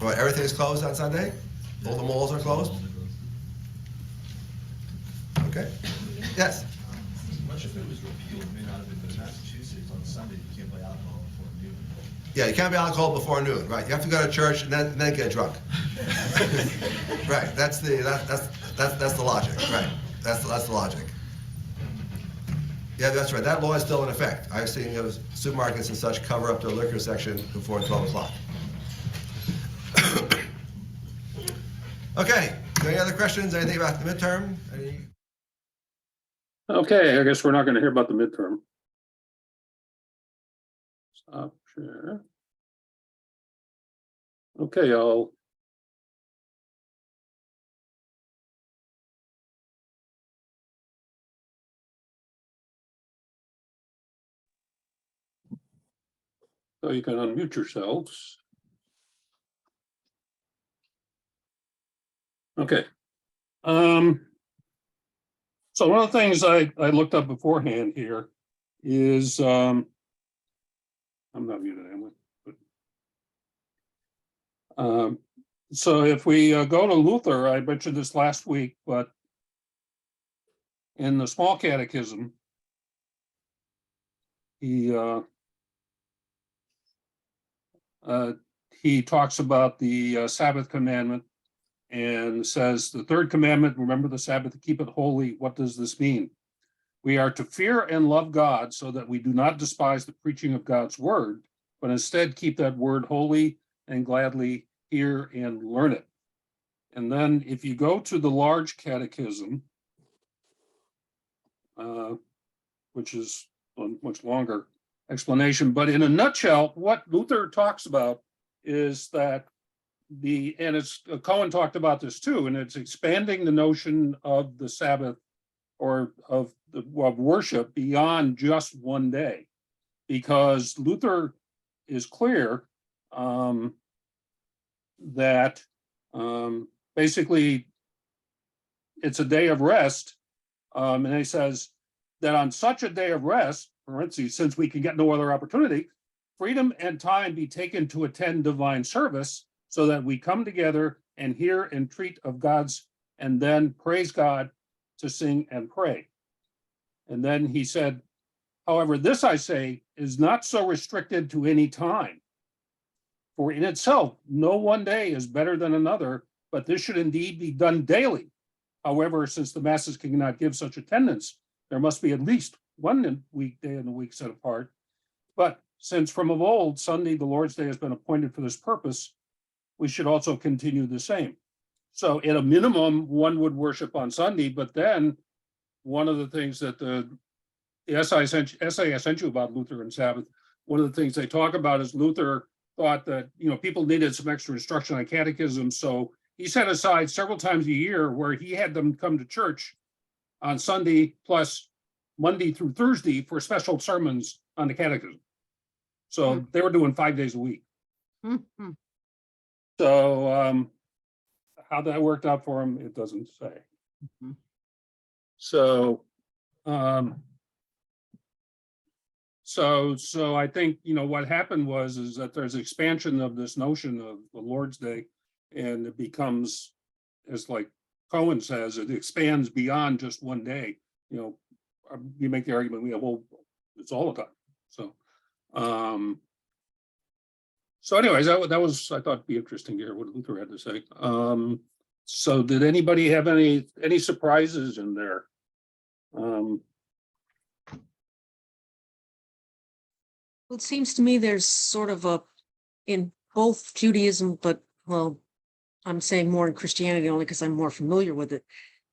What, everything's closed on Sunday? All the malls are closed? Okay. Yes? Much if it was repealed, may not have been, but Massachusetts on Sunday, you can't buy alcohol before noon. Yeah, you can't be alcohol before noon, right? You have to go to church and then get drunk. Right, that's the logic, right? That's the logic. Yeah, that's right. That law is still in effect. I've seen supermarkets and such cover up their liquor section before 12 o'clock. Okay, any other questions? Anything about the midterm? Okay, I guess we're not going to hear about the midterm. Stop share. Okay, so you can unmute yourselves. Okay. So one of the things I looked up beforehand here is, I'm not muted, am I? But, so if we go to Luther, I mentioned this last week, but in the Small Catechism, he talks about the Sabbath commandment and says the third commandment, remember the Sabbath to keep it holy. What does this mean? We are to fear and love God so that we do not despise the preaching of God's word, but instead keep that word holy and gladly hear and learn it. And then if you go to the Large Catechism, which is a much longer explanation, but in a nutshell, what Luther talks about is that and it's Cohen talked about this too, and it's expanding the notion of the Sabbath or of worship beyond just one day, because Luther is clear that basically it's a day of rest, and he says that on such a day of rest, parentheses, since we can get no other opportunity, freedom and time be taken to attend divine service, so that we come together and hear and treat of God's, and then praise God to sing and pray. And then he said, however, this I say is not so restricted to any time. For in itself, no one day is better than another, but this should indeed be done daily. However, since the masses cannot give such attendance, there must be at least one weekday in the week set apart. But since from of old, Sunday, the Lord's Day, has been appointed for this purpose, we should also continue the same. So at a minimum, one would worship on Sunday, but then one of the things that the essay I sent you about Luther and Sabbath, one of the things they talk about is Luther thought that, people needed some extra instruction on catechism. So he set aside several times a year where he had them come to church on Sunday, plus Monday through Thursday for special sermons on the catechism. So they were doing 5 days a week. Mhm. So how that worked out for them, it doesn't say. Mhm. So so I think, you know, what happened is that there's expansion of this notion of the Lord's Day, and it becomes, as like Cohen says, it expands beyond just one day. You know, you make the argument, well, it's all the time. So anyways, that was, I thought, be interesting to hear what Luther had to say. So did anybody have any surprises in there? Well, it seems to me there's sort of in both Judaism, but well, I'm saying more in Christianity only because I'm more familiar with it,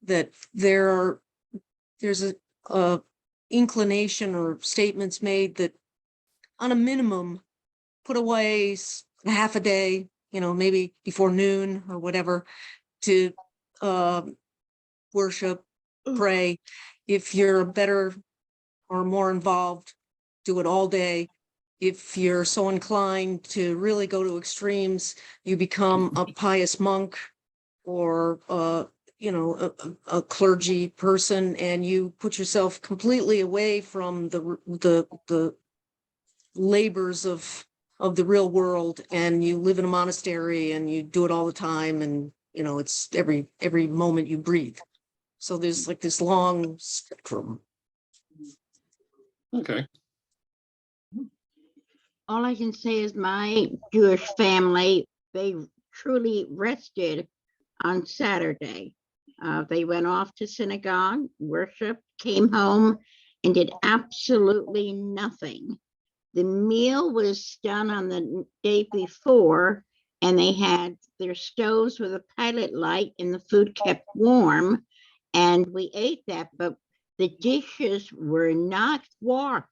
that there's a inclination or statements made that on a minimum, put away a half a day, you know, maybe before noon or whatever, to worship, pray. If you're better or more involved, do it all day. If you're so inclined to really go to extremes, you become a pious monk or you know, a clergy person, and you put yourself completely away from the labors of the real world, and you live in a monastery and you do it all the time, and you know, it's every moment you breathe. So there's like this long spectrum. Okay. All I can say is my Jewish family, they truly rested on Saturday. They went off to synagogue, worshiped, came home, and did absolutely nothing. The meal was done on the day before, and they had their stoves with a pilot light, and the food kept warm, and we ate that, but the dishes were not washed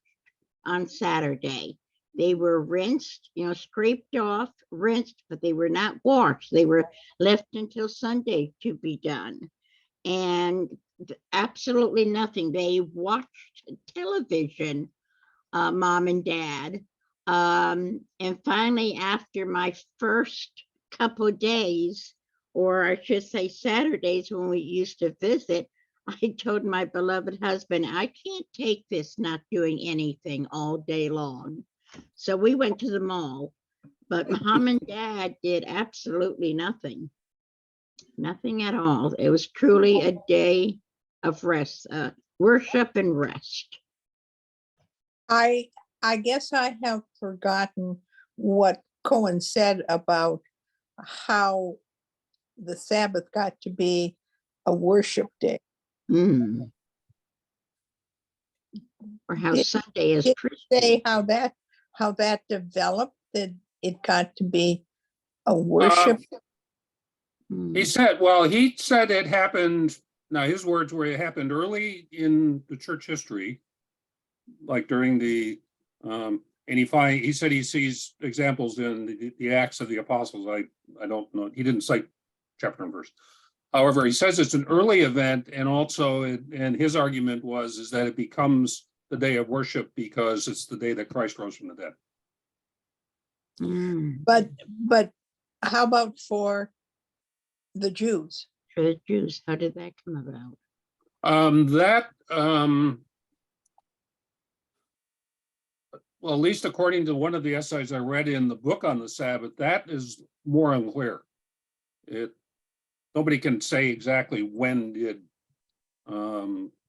on Saturday. They were rinsed, you know, scraped off, rinsed, but they were not washed. They were left until Sunday to be done. And absolutely nothing. They watched television, mom and dad. And finally, after my first couple of days, or I should say Saturdays when we used to visit, I told my beloved husband, I can't take this not doing anything all day long. So we went to the mall, but mom and dad did absolutely nothing. Nothing at all. It was truly a day of rest, worship and rest. I guess I have forgotten what Cohen said about how the Sabbath got to be a worship day. Mm. Or how Did- Sunday is did Christian. Say how that developed, that it got to be a worship. He said it happened, now his words were, it happened early in the church history, like during the, and he said he sees examples in the Acts of the Apostles. I don't know, he didn't cite chapter and verse. However, he says it's an early event, and also, and his argument is that it becomes the day of worship because it's the day that Christ rose from the dead. But how about for the Jews? For the Jews, how did that come about? Well, at least according to one of the essays I read in the book on the Sabbath, that is more unclear. Nobody can say exactly when did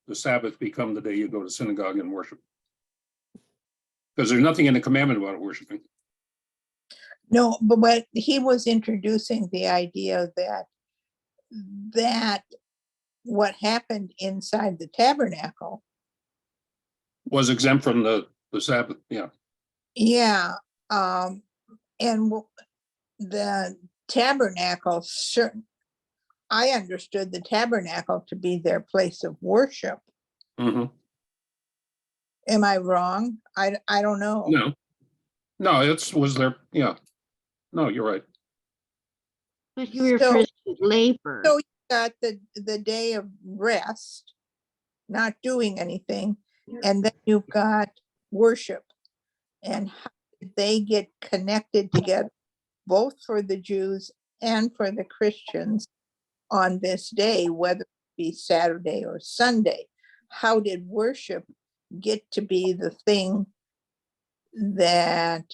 the Sabbath become the day you go to synagogue and worship. Because there's nothing in the commandment about worshiping. No, but when he was introducing the idea that what happened inside the tabernacle Was exempt from the Sabbath, yeah. Yeah, and the tabernacle, I understood the tabernacle to be their place of worship. Mm-hmm. Am I wrong? I don't know. No, was there, yeah. No, you're right. But he refers to labor. So you got the day of rest, not doing anything, and then you've got worship. And how did they get connected together, both for the Jews and for the Christians on this day, whether it be Saturday or Sunday? How did worship get to be the thing that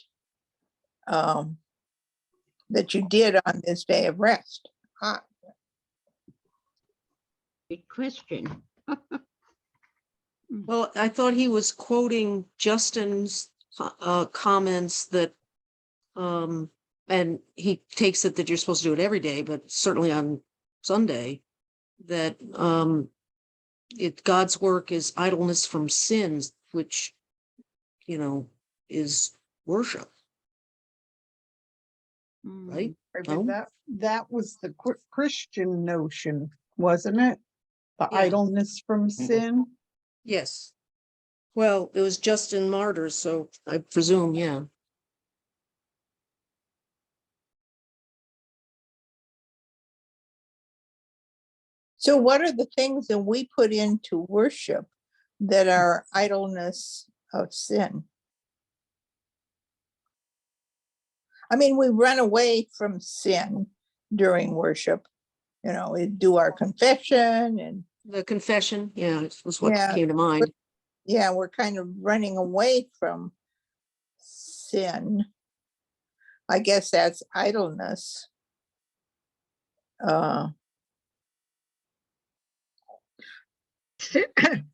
that you did on this day of rest? Good question. Well, I thought he was quoting Justin's comments that, and he takes it that you're supposed to do it every day, but certainly on Sunday, that God's work is idleness from sins, which, you know, is worship, right? I No? mean, that was the Christian notion, wasn't it? The Yeah. idleness from sin. Yes. Well, it was Justin Martyr, so I presume, yeah. So what are the things that we put into worship that are idleness of sin? I mean, we run away from sin during worship. You know, we do our confession and The confession, yeah, it was what Yeah, came to mind. yeah, we're kind of running away from sin. I guess that's idleness.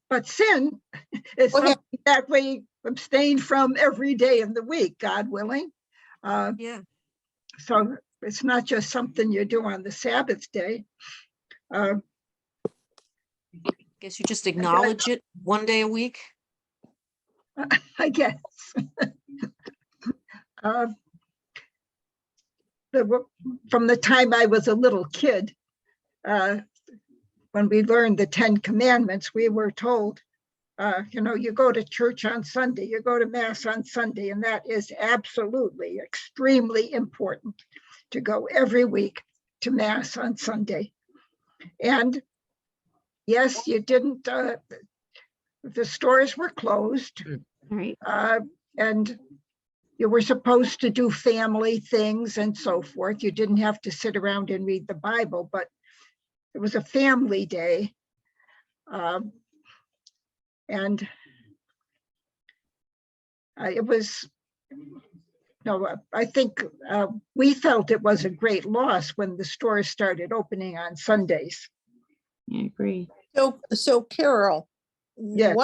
But sin is Go ahead. something that we abstain from every day of the week, God willing. Yeah. So it's not just something you do on the Sabbath day. Guess you just acknowledge it one day a week. I guess. From the time I was a little kid, when we learned the 10 Commandments, we were told, you know, you go to church on Sunday, you go to Mass on Sunday, and that is absolutely extremely important to go every week to Mass on Sunday. And yes, you didn't, the stores were closed. Right. And you were supposed to do family things and so forth. You didn't have to sit around and read the Bible, but it was a family day. And it was, no, I think we felt it was a great loss when the stores started opening on Sundays. I agree. So Carol, Yes.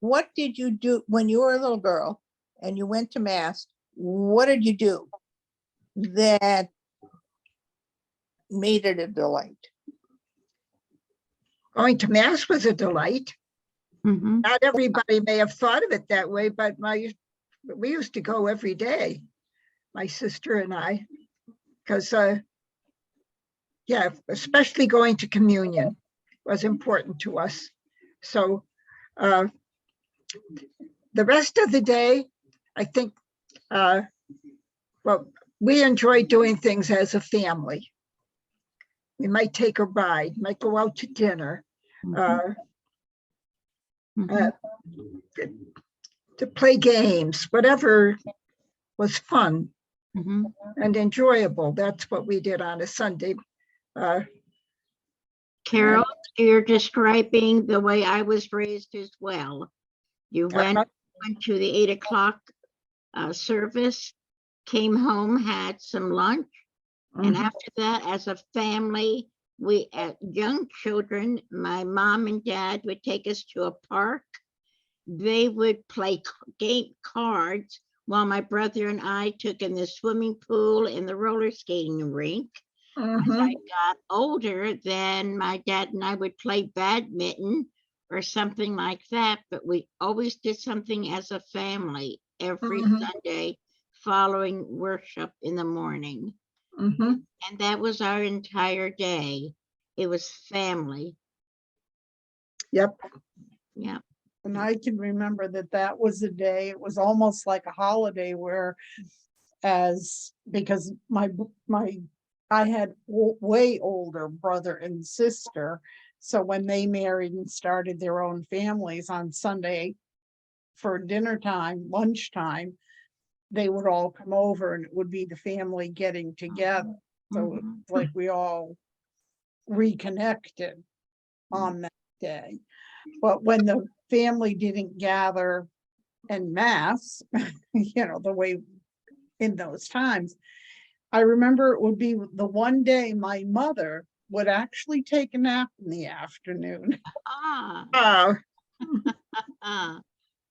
what did you do when you were a little girl and you went to Mass? What did you do that made it a delight? Going to Mass was a delight. Mhm. Not everybody may have thought of it that way, but we used to go every day, my sister and I, because yeah, especially going to communion was important to us. So the rest of the day, I think, well, we enjoy doing things as a family. We might take a ride, might go out to dinner, to play games, whatever was fun and enjoyable. That's what we did on a Sunday. Carol, you're describing the way I was raised as well. You went to the 8 o'clock service, came home, had some lunch, and after that, as a family, we, as young children, my mom and dad would take us to a park. They would play game cards while my brother and I took in the swimming pool and the roller skating rink. As I got older, then my dad and I would play badminton or something like that, but we always did something as a family every Sunday following worship in the morning. And that was our entire day. It was family. Yep. Yeah. And I can remember that was a day, it was almost like a holiday where because I had way older brother and sister, So when they married and started their own families on Sunday for dinner time, lunchtime, they would all come over and it would be the family getting together. So it's Mhm. like we all reconnected on that day. But when the family didn't gather en masse, the way in those times, I remember it would be the one day my mother would actually take a nap in the afternoon, Ah,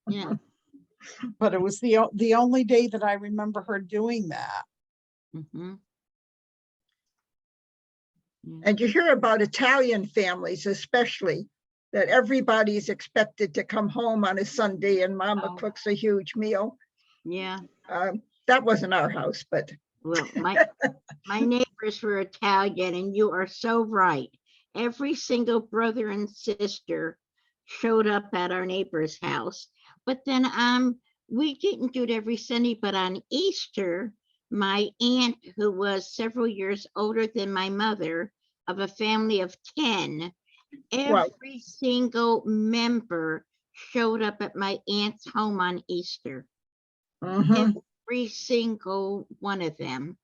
yeah. but it was the only day that I remember her doing that. Mhm. Yeah. And you hear about Italian families especially, that everybody's expected to come home on a Sunday and mama Oh. cooks a huge meal. Yeah. That wasn't our house, but Well, my neighbors were Italian, and you are so right. Every single brother and sister showed up at our neighbor's house. But then we didn't do it every Sunday, but on Easter, my aunt, who was several years older than my mother, of a family of 10, Wow. every single member showed up at my aunt's home on Easter. mhm. Every single one of them.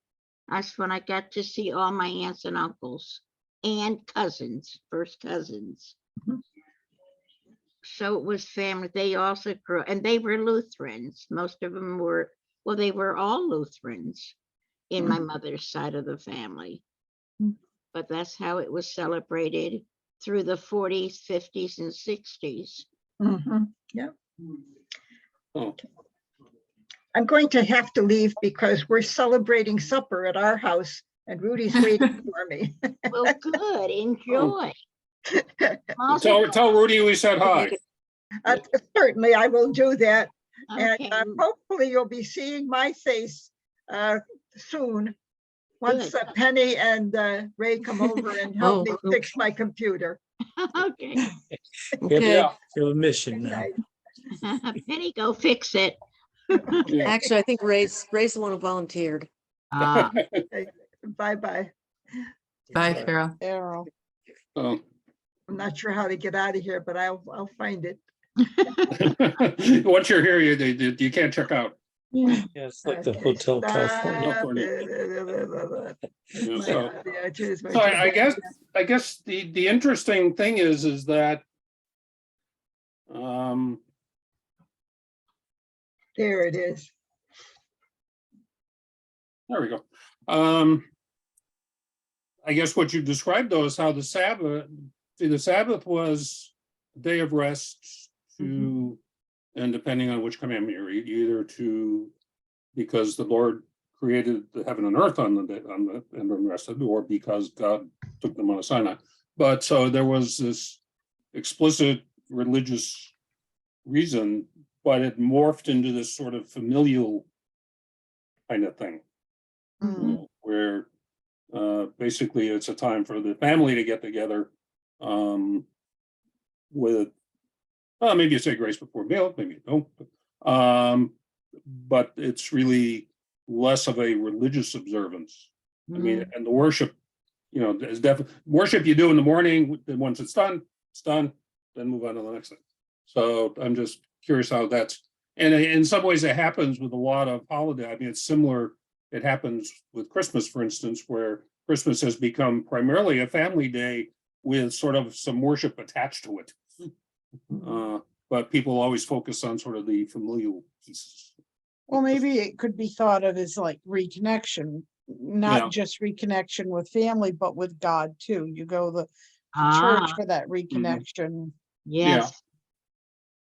That's when I got to see all my aunts and uncles and cousins, first cousins. Mhm. So it was family. They also grew, and they were Lutherans. Most of them were, well, they were all Lutherans in my mother's side of the family. Mm. But that's how it was celebrated through the 40s, 50s, and 60s. Mhm. Yeah. Oh, I'm going to have to leave because we're celebrating supper at our house and Rudy's waiting for me. Well, good. Enjoy. tell Rudy we said hi. Certainly, I will do that. Okay. And hopefully you'll be seeing my face soon. Once Good. Penny and Ray come over and help me Oh, fix my computer. Okay. Okay, Yeah. You have a mission Good now. night. Penny, go fix it. Yeah. actually, I think Ray's the one who volunteered. Ah, Bye-bye. Bye, Carol. Errol. Oh. I'm not sure how to get out of here, but I'll find it. Once you're here, you can't check out. yeah. Yeah, it's like the Okay. Hotel California. Yeah, so- Yeah, cheers, my So I dear. guess the interesting thing is that There it is. there we go. I guess what you described though is how the Sabbath was a day of rest to, and depending on which commandment you read, either to, because the Lord created the heaven and earth on the day, and then rested, or because God took them on Sinai. But so there was this explicit religious reason, but it morphed into this sort of familial kind of thing, where basically it's a time for the family to get together with, maybe you say grace before meal, maybe you don't. But it's really less of a religious observance. I mean, and the worship, is definitely worship you do in the morning. Then once it's done, then move on to the next thing. So I'm just curious how that's, and in some ways it happens with a lot of holiday. I mean, it's similar. It happens with Christmas, for instance, where Christmas has become primarily a family day with sort of some worship attached to it. But people always focus on sort of the familial pieces. Well, maybe it could be thought of as like reconnection, not Yeah. just reconnection with family, but with God too. You go to Ah, church for that reconnection. yes.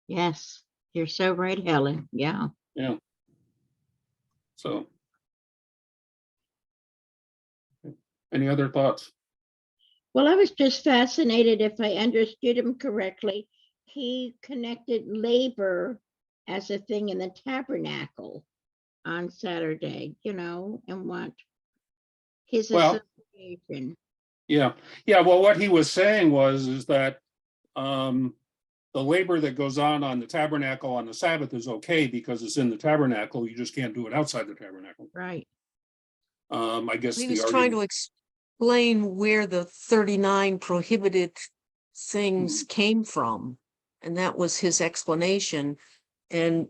Yes. You're so right, Helen. Yeah. Yeah. So. Any other thoughts? Well, I was just fascinated, if I understood him correctly, he connected labor as a thing in the tabernacle on Saturday, and what his Well, association. Yeah. Well, what he was saying is that the labor that goes on the tabernacle on the Sabbath is okay because it's in the tabernacle. You just can't do it outside the tabernacle. Right. I guess He the was trying to argument, explain where the 39 prohibited things came from. And that was his explanation, and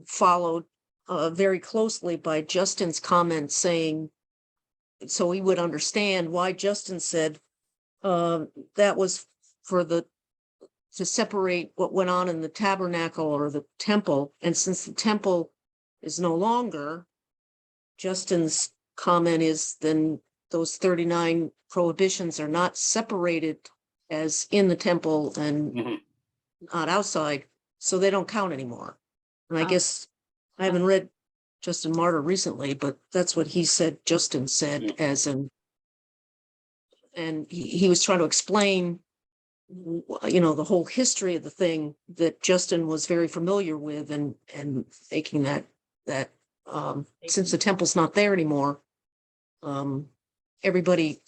followed very closely by Justin's comment saying, so he would understand why Justin said that was to separate what went on in the tabernacle or the temple. And since the temple is no longer, Justin's comment is then those 39 prohibitions are not separated as in the temple and Mhm. not outside, so they don't count anymore. And I Oh. guess I haven't read Justin Martyr recently, but that's what he said, Justin said, Yeah. as in, and he was trying to explain, the whole history of the thing that Justin was very familiar with, and making that since the temple's not there anymore, everybody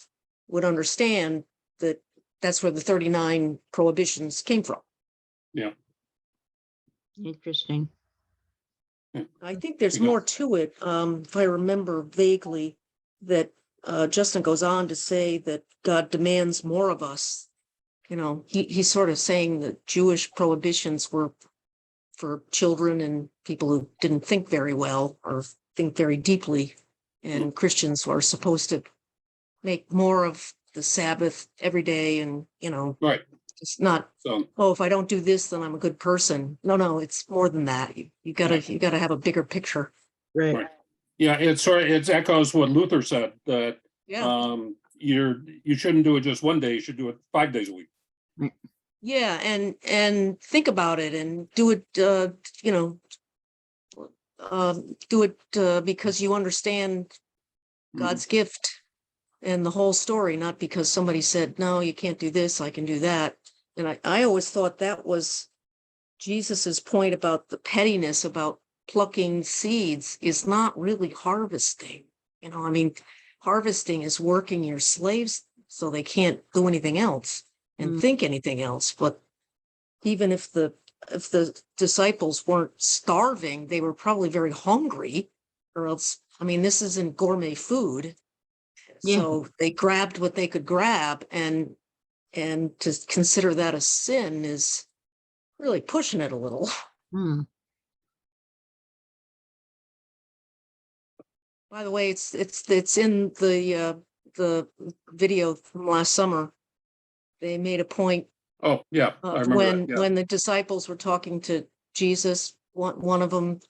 would understand that that's where the 39 prohibitions came from. Interesting. I think there's You go. more to it. If I remember vaguely, that Justin goes on to say that God demands more of us. He's sort of saying that Jewish prohibitions were for children and people who didn't think very well or think very deeply. And Christians are supposed to make more of the Sabbath every day, and, Right. it's not, So, oh, if I don't do this, then I'm a good person. No, it's more than that. You gotta have a bigger picture. right. Yeah, it echoes what Luther said, that Yeah. you shouldn't do it just one day, you should do it 5 days a week. Yeah, and think about it and do it, do it because you understand God's gift and the whole story, not because somebody said, no, you can't do this, I can do that. And I always thought that was Jesus's point about the pettiness about plucking seeds is not really harvesting. Harvesting is working your slaves so they can't do anything else and think anything else. But even if the disciples weren't starving, they were probably very hungry, or else, this isn't gourmet food. Yeah. So they grabbed what they could grab, and to consider that a sin is really pushing it a little. Hmm. By the way, it's in the video from last summer. They made a point Oh, yeah, I of remember that, yeah. when the disciples were talking to Jesus, one of them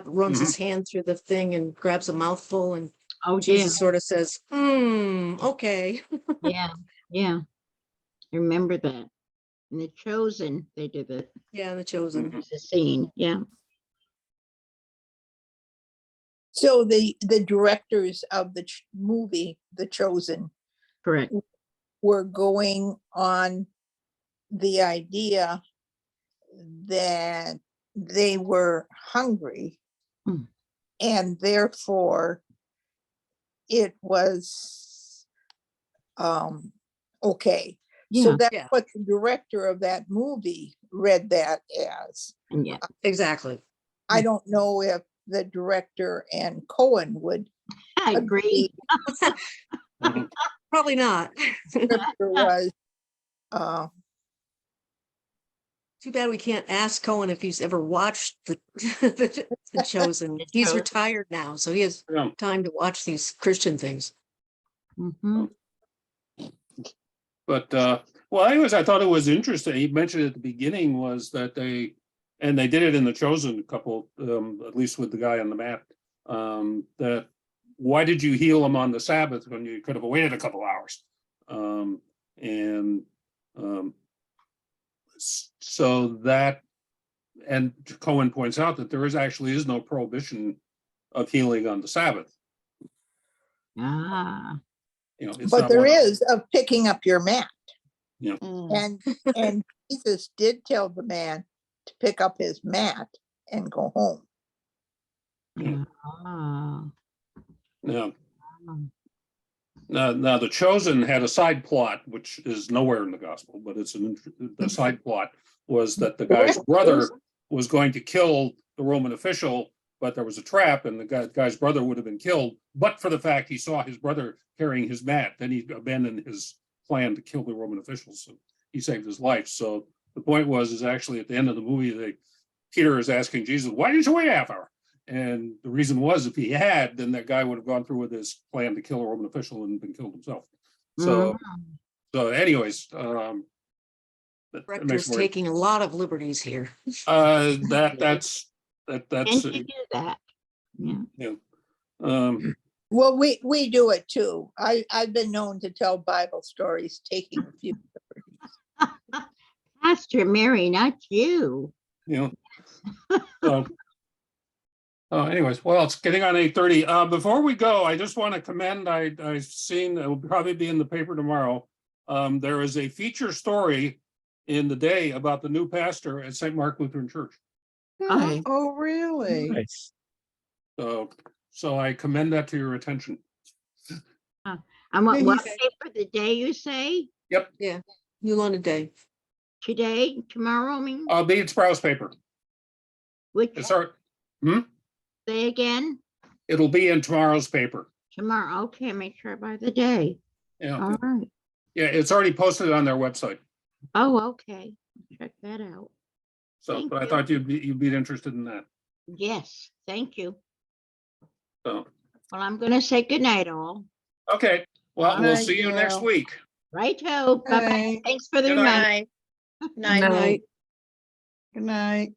runs his hand through the thing and grabs a mouthful, and Oh, yeah. Jesus sort of says, okay. Yeah. Yeah. I remember that. In The Chosen, they did it. Yeah, the chosen. Mhm. It's a scene. Yeah. So the directors of the movie, The Chosen, Correct. were going on the idea that they were hungry, Hmm. and therefore it was okay. So Yeah. that's Yeah. what the director of that movie read that as. Yeah. Exactly. I don't know if the director and Cohen would I agree. Mhm. Probably not. scripture was Too bad we can't ask Cohen if he's ever watched the the Chosen. The He's Chosen. retired now, so he has Yeah. time to watch these Christian things. Mhm. But, well, anyways, I thought it was interesting. He mentioned at the beginning was that they did it in The Chosen couple, at least with the guy on the map, that why did you heal him on the Sabbath when you could have waited a couple hours? So that, and Cohen points out that there is no prohibition of healing on the Sabbath. Ah. It's but not there one of- is of picking up your mat. Mm. And Jesus did tell the man to pick up his mat and go home. Ah. Yeah. Now, The Chosen had a side plot, which is nowhere in the gospel, but the side plot was that the guy's brother was going to kill the Roman official, but there was a trap, and the guy's brother would have been killed, but for the fact he saw his brother carrying his mat, then he abandoned his plan to kill the Roman officials. So he saved his life. So the point is actually at the end of the movie, Peter is asking Jesus, why didn't you wait half hour? And the reason was, if he had, then that guy would have gone through with his plan to kill a Roman official and been killed himself. So, anyways, that Director's makes more, taking a lot of liberties here. that's And you do that. Yeah. yeah. Well, we do it too. I've been known to tell Bible stories, taking a few. Pastor Mary, not you. You know. So, anyways, well, it's getting on 8:30. Before we go, I just want to commend, I've seen, it will probably be in the paper tomorrow. There is a feature story in the day about the new pastor at St. Mark Lutheran Church. Hi. Oh, really? Nice. So I commend that to your attention. And what He's- paper the day you say? You on a day. Today, tomorrow, I mean, Be it Sprouse paper. which, It's our, say again? it'll be in tomorrow's paper. Tomorrow, okay, make sure by the day. Yeah, All right. yeah, it's already posted on their website. Oh, okay. Check that out. So, Thank but I you. thought you'd be interested in that. Yes, thank you. So, Well, I'm gonna say goodnight all. okay, well, we'll Alright, see you next Gail. week. Righto, bye-bye. Right. Thanks for the Good reminder. night. Good night. Good night.